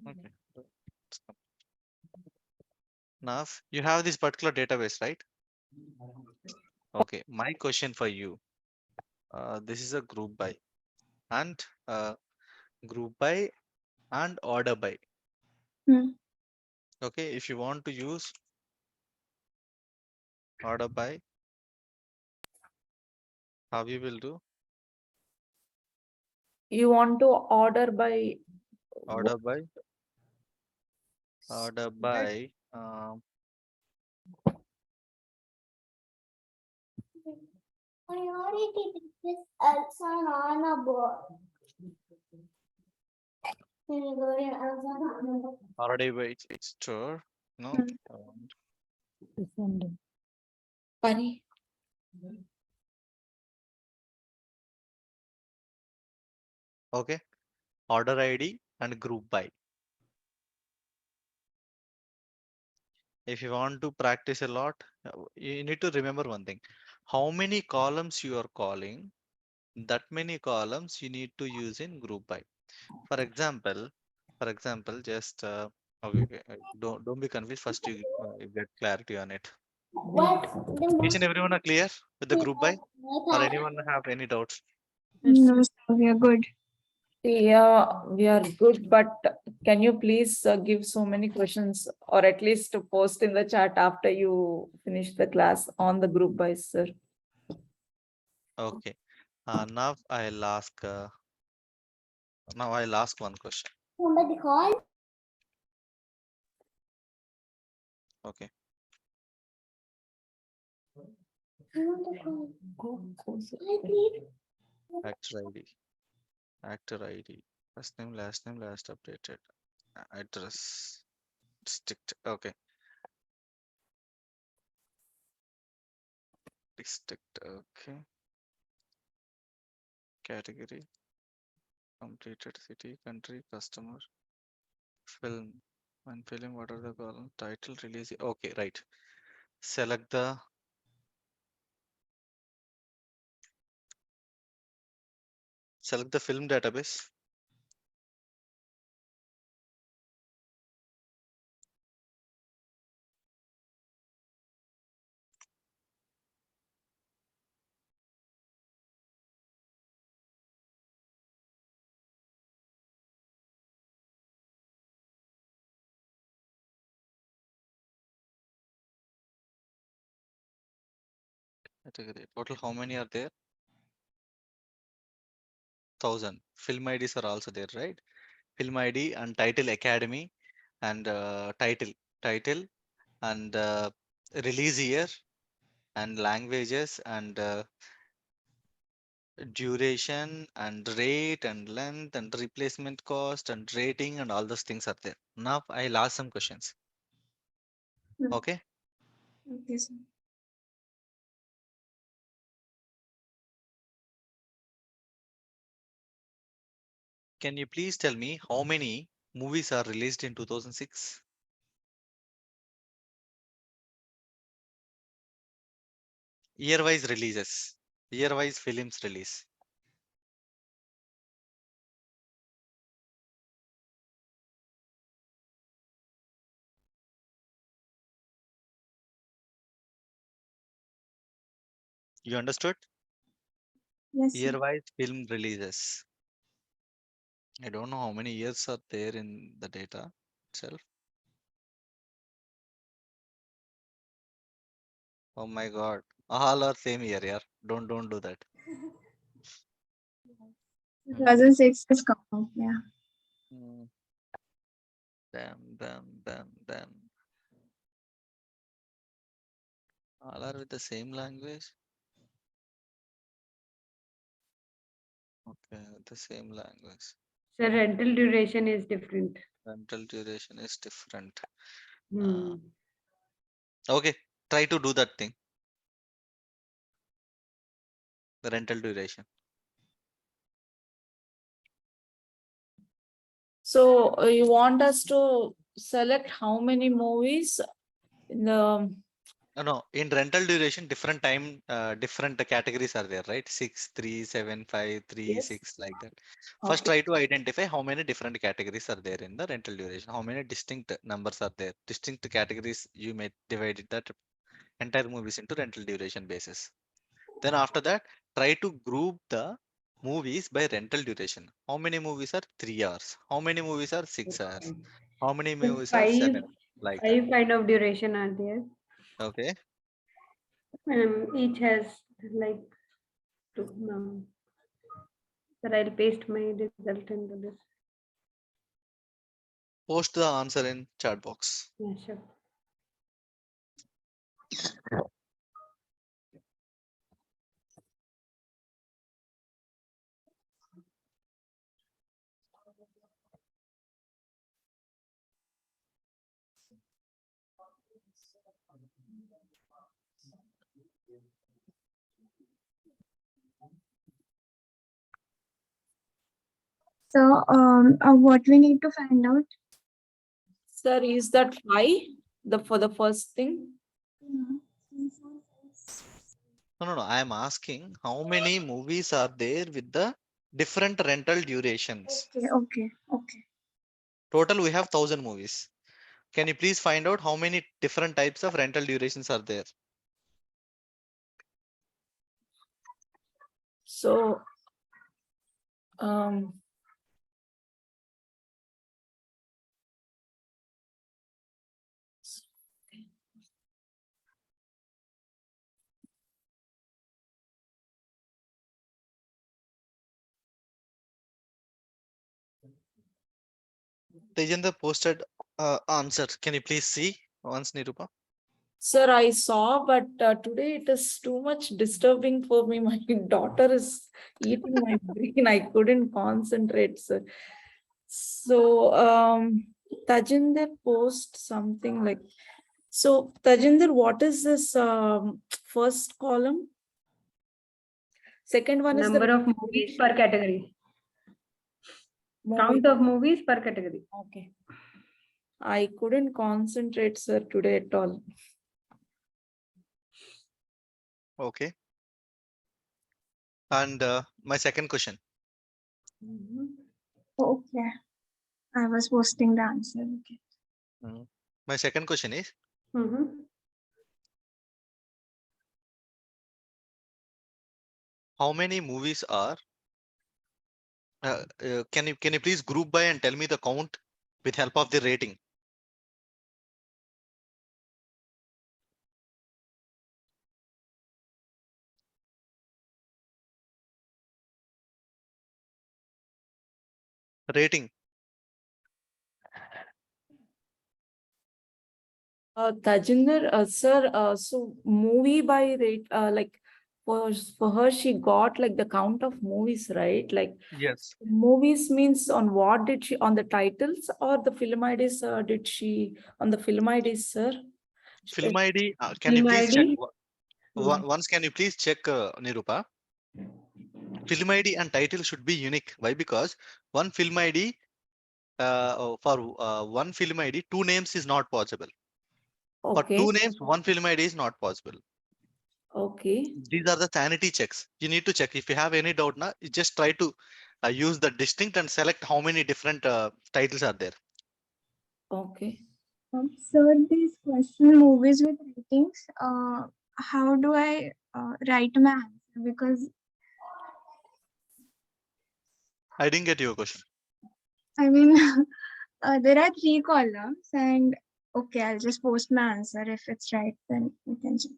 Okay. Let's come. Now you have this particular database, right? Okay. My question for you. This is a group by and group by and order by. Hmm. Okay. If you want to use order by, how you will do You want to order by order by order by. Order by store. No. Descending. Pani. Okay. Order ID and group by. If you want to practice a lot, you need to remember one thing. How many columns you are calling, that many columns you need to use in group by. For example, just okay, don't be confused. First, you get clarity on it. Each and everyone are clear with the group by, or anyone have any doubts? No, sir, we are good. Yeah, we are good, but can you please give so many questions or at least post in the chat after you finish the class on the group by, sir? Okay. Now I'll ask. Now I'll ask one question. Okay. Actor ID. Actor ID. First name, last updated. Address. District. Okay. District. Okay. Category. Completed city, country, customer. Film. When film, what are the column? Title, release. Okay, right. Select the film database. Category. Total, how many are there? 1,000. Film IDs are also there, right? Film ID and title academy and title and release year and languages and duration and rate and length and replacement cost and rating and all those things are there. Now I'll ask some questions. Hmm. Okay. Okay, sir. Can you please tell me how many movies are released in 2006? Year-wise releases. Year-wise films release. You understood? Yes, sir. Year-wise film releases. I don't know how many years are there in the data itself. Oh my God. All are same year, yeah. Don't do that. 2006 is count. Yeah. Hmm. Damn. All are with the same language. Okay, with the same language. So rental duration is different. Rental duration is different. Hmm. Okay, try to do that thing. The rental duration. So you want us to select how many movies in the, No, in rental duration, different time, different categories are there, right? 6, 3, 7, 5, 3, yes, 6, like that. First, okay. try to identify how many different categories are there in the rental duration. How many distinct numbers are there? Distinct categories, you may divide it that entire movies into rental duration basis. Then after that, try to group the movies by rental duration. How many movies are 3 hours? How many movies are 6 hours? How many So movies are 7? Like that. five kind of duration are there. Okay. Each has like two. Sir, I'll paste my result into this. Post the answer in chat box. Yeah, sure. So, what we need to find out? Sir, is that 5 for the first thing? No. I am asking how many movies are there with the different rental durations. Okay. Total, we have 1000 movies. Can you please find out how many different types of rental durations are there? So, um, Tejendra posted answer. Can you please see once, Nirupa? sir, I saw, but today it is too much disturbing for me. My daughter is eating my brain. I couldn't concentrate, sir. So, Tajinder post something like, so Tajinder, what is this first column? Second one is the Number of movies per category. Count of movies per category. Okay. I couldn't concentrate, sir, today at all. Okay. And my second question. Okay. I was posting the answer. Okay. My second question is, how many movies are can you please group by and tell me the count with help of the rating? Rating. Tajinder, sir, so movie by rate, like for her, she got like the count of movies, right? Like Yes. movies means on what did she, on the titles or the film IDs, did she, on the film IDs, sir? Film ID, can you Film please check? ID? Once, can you please check, Nirupa? Film ID and title should be unique. Why? Because one film ID, for one film ID, two names is not possible. For Okay, two names, one film ID is not possible. Okay. These are the sanity checks. You need to check. If you have any doubt now, you just try to use the distinct and select how many different titles are there. Okay. Sir, these question movies with ratings, how do I write my answer? Because I didn't get your question. I mean, there are 3 columns, and okay, I'll just post my answer. If it's right, then we can check.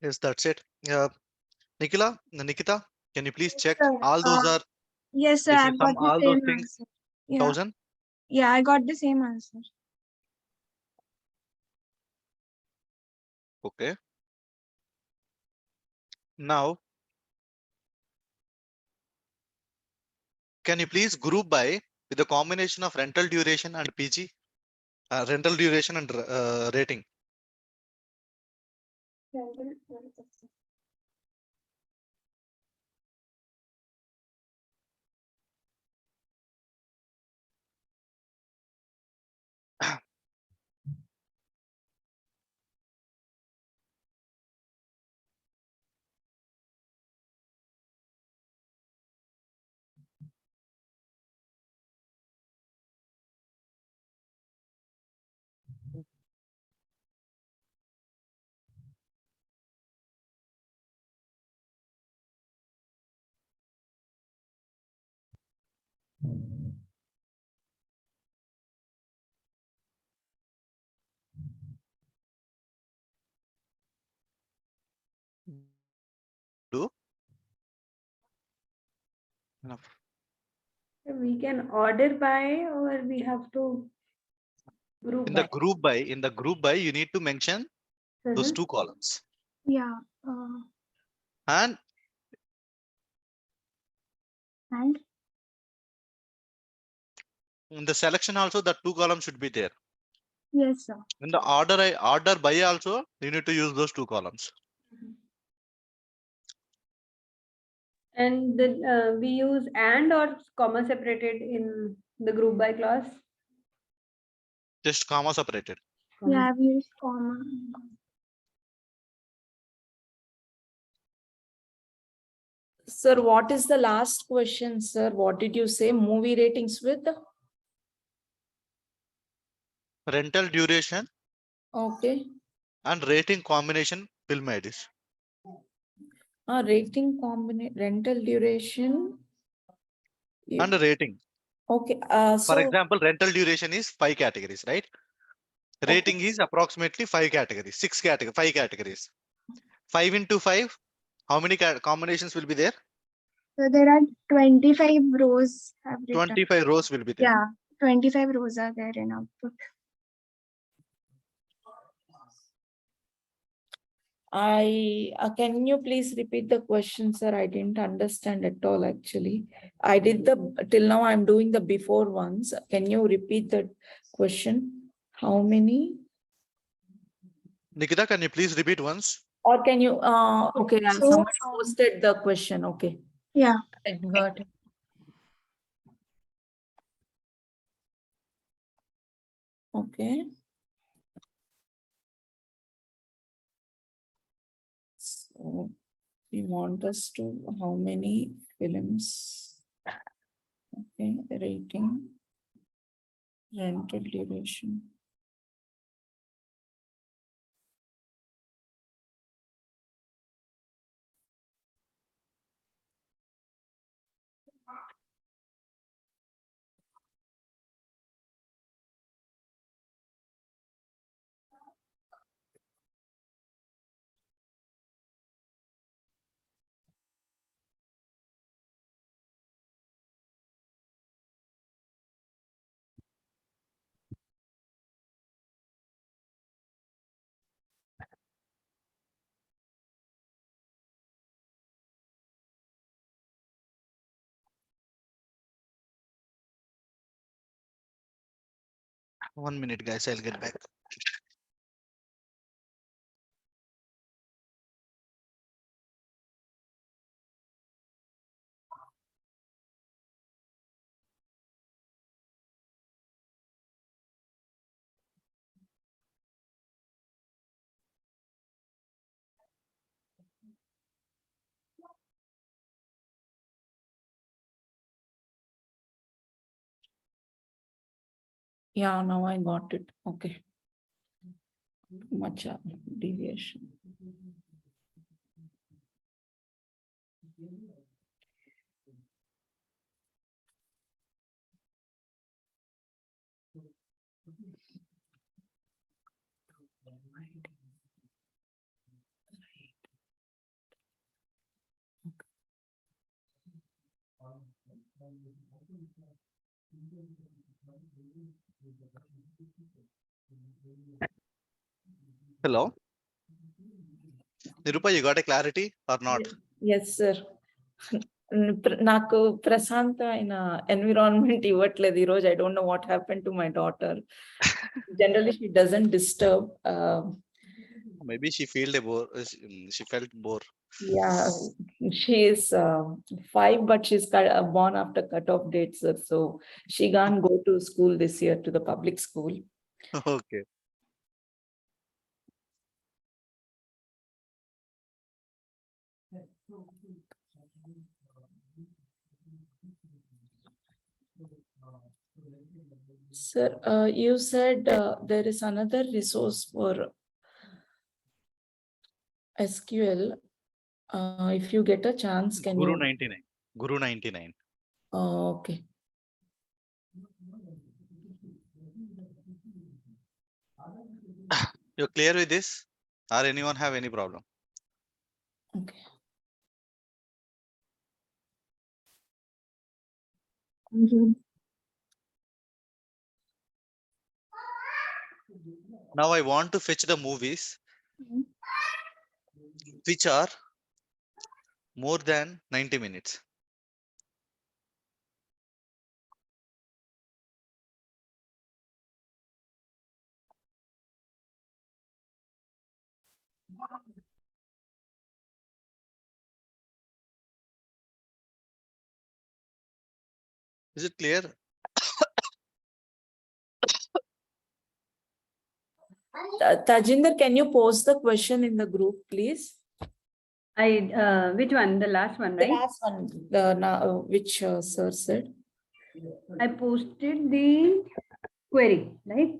Yes, that's it. Nikita, can you please check Sir, all those are, yes, sir, if you I've sum got the all those same things, answer. Yeah, 1000? yeah, I got the same answer. Okay. Now, can you please group by with the combination of rental duration and PG? Rental duration and rating. Do enough. We can order by, or we have to group In by. the group by, you need to mention those Mhm. 2 columns. Yeah, And and in the selection also, the 2 columns should be there. yes, sir. In the order by also, you need to use those 2 columns. And then we use and or comma separated in the group by clause. Just comma separated. Yeah, I've used comma. Sir, what is the last question, sir? What did you say? Movie ratings with? Rental duration Okay. and rating combination film IDs. Rating combination, rental duration. And rating. Okay. For So example, rental duration is 5 categories, right? Rating is approximately 5 categories, 6 categories, 5 categories. 5 into 5, how many combinations will be there? So there are 25 rows have written. 25 rows will be there. Yeah, 25 rows are there in output. can you please repeat the question, sir? I didn't understand at all, actually. I did till now I'm doing the before ones. Can you repeat the question? How many? Nikita, can you please repeat once? Or can you, okay, So, somebody posted the question, okay. Yeah. I got it. Okay. So we want us to, how many films? Okay, rating, rental duration. 1 minute, guys. I'll get back. Yeah, now I got it. Okay. Much deviation. Hello. Nirupa, you got a clarity or not? Yes, sir. నాకు ప్రశాంతమైన environment ఇవ్వట్లేదు ఈ రోజు. I don't know what happened to my daughter. Generally she doesn't disturb. Maybe she felt a bore. She felt bore. Yeah, she is 5, but she's born after cutoff date, sir. So she can't go to school this year, to the public school. Okay. Sir, you said there is another resource for SQL. If you get a chance, can Guru you? 99. Guru 99. Okay. You're clear with this? Or anyone have any problem? Okay. Now I want to fetch the movies which are more than 90 minutes. Is it clear? Tajinder, can you post the question in the group, please? Which one? The last one, The right? last one, which sir said. I posted the query, right?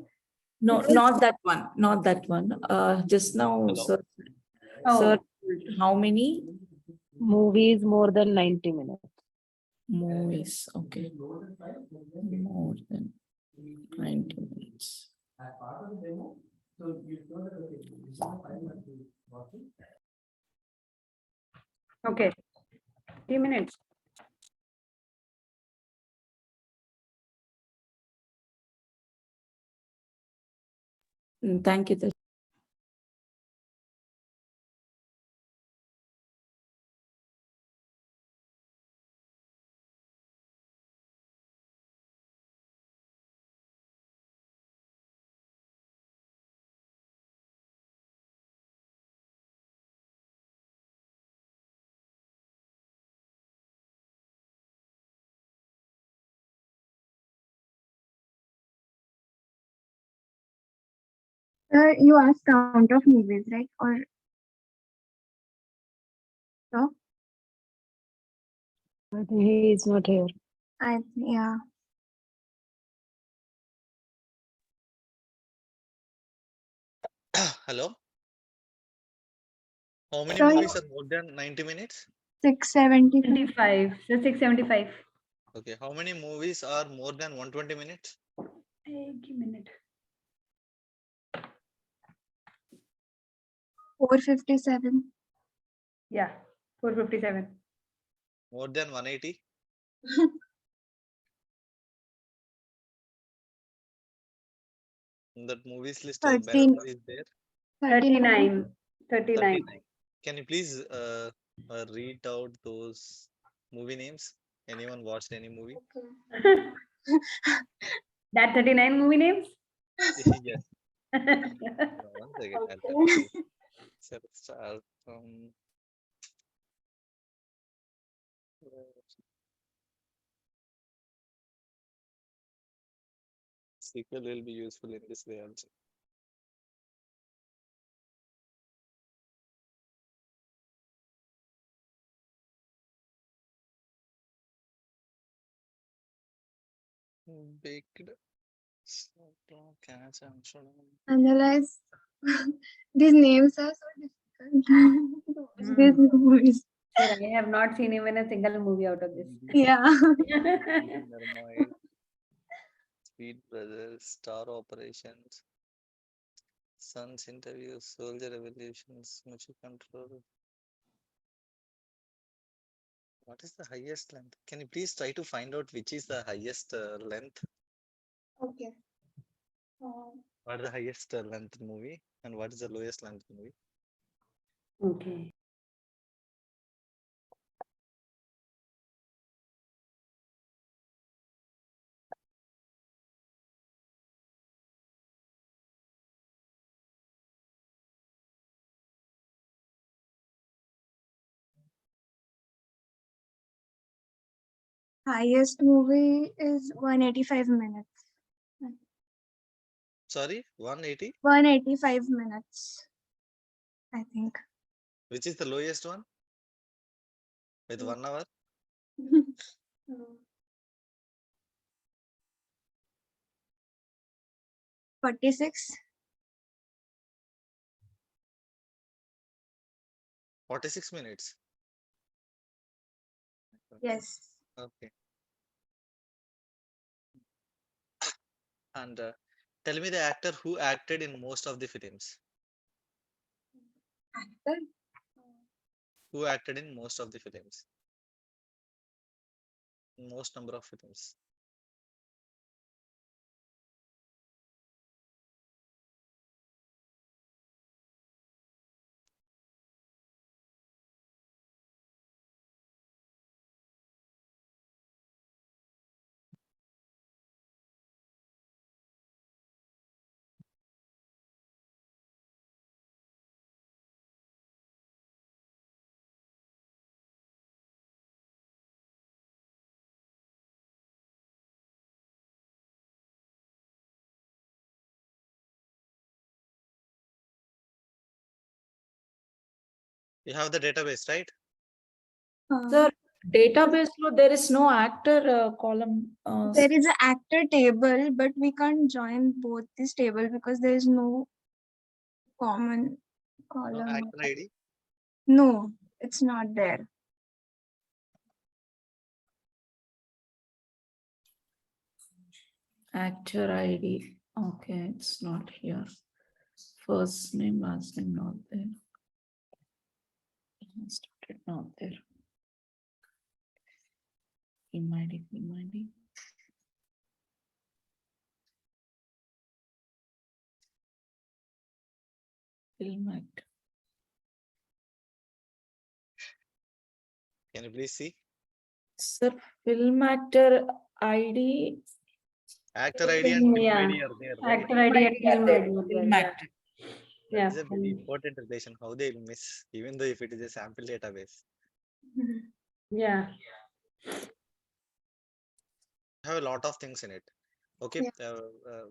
No, not that one, not that one. Just now, Hello? sir. Oh. Sir, how many Movies more than 90 minutes. movies? Okay. More than 90 minutes. Okay. 3 minutes. Thank you. You asked count of movies, right? Or no? But he is not here. Yeah. Hello? How many Sorry? movies are more than 90 minutes? 675. 75. So 675. Okay. How many movies are more than 120 minutes? Take a minute. 457. Yeah. 457. More than 180? In that movies list, 13. Bharatwar is there. 39. 39. 39. Can you please read out those movie names? Anyone watched any movie? That 39 movie names? Yes. One second, I'll tell you. So let's start from SQL will be useful in this way also. Baked Analyze. These names are so difficult. These movies. Sir, I have not seen even a single movie out of this. Yeah. Nermoid, Speed Brothers, Star Operations, Sun's Interviews, Soldier Revolutions, Mission Control. What is the highest length? Can you please try to find out which is the highest length? Okay. What is the highest length movie and what is the lowest length movie? Okay. Highest movie is 185 minutes. Sorry, 180? 185 minutes, I think. Which is the lowest one? With 1 hour? 46. 46 minutes. Yes. Okay. And tell me the actor who acted in most of the films. Actor? Who acted in most of the films? Most number of films. You have the database, right? Sir, database there is no actor column. There is an actor table, but we can't join both this table because there is no common No column. actor ID. No, it's not there. Actor ID. Okay, it's not here. First name, last name, not there. Started not there. Film ID, film ID. Film actor. Can you please see? Sir, film actor ID. Actor ID and film Yeah. ID are there, right? Actor ID and film ID. Film actor. Yeah. That is a very important relation. How they will miss, even though if it is a sample database. Yeah. Have a lot of things in it. Okay.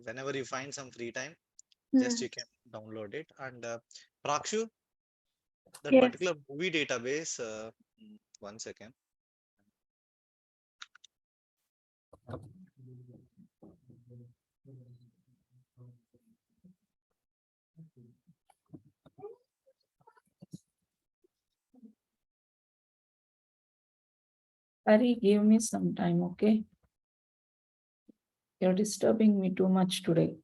Whenever you find some free time, just you can download it. And Prakshu, that Yes. particular movie database. 1 second. Ari, give me some time, okay? You're disturbing me too much today.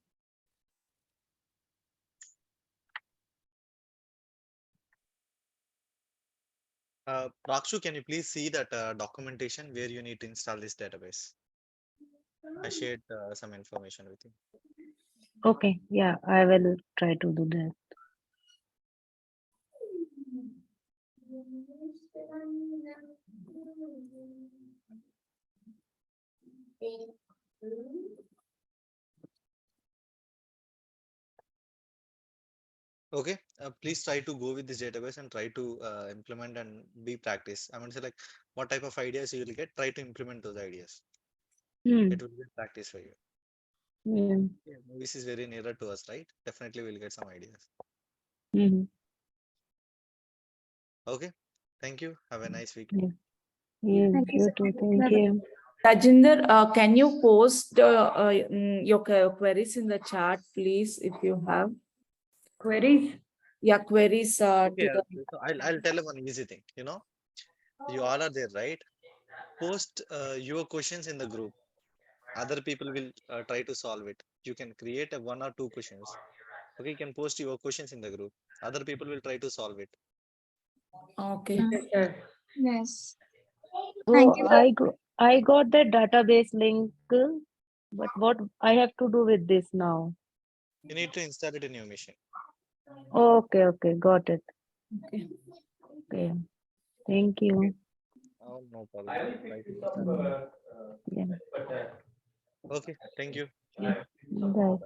Prakshu, can you please see that documentation where you need to install this database? I shared some information with you. Okay, yeah, I will try to do that. Okay, please try to go with this database and try to implement and be practice. I mean, say like what type of ideas you will get, try to implement those ideas. Hmm. It will be practice for you. Yeah. Yeah, movies is very nearer to us, right? Definitely we'll get some ideas. Hmm. Okay, thank you. Have a nice week. Yeah. Yes, Thank you, you sir. too. Thank Bye-bye. you. Tajinder, can you post your queries in the chat, please, if you have? Queries? Yeah, queries Okay, to the. so I'll tell you one easy thing. You know, you all are there, right? Post your questions in the group. Other people will try to solve it. You can create a 1 or 2 questions. Okay, you can post your questions in the group. Other people will try to solve it. Okay. Yes, sir. Yes. So Thank you. I got the database link, but what I have to do with this now? You need to install it in your machine. Okay, okay, got it. Okay. Okay, thank you. Oh, no problem. Try to install it. Yeah, Okay, thank you. bye.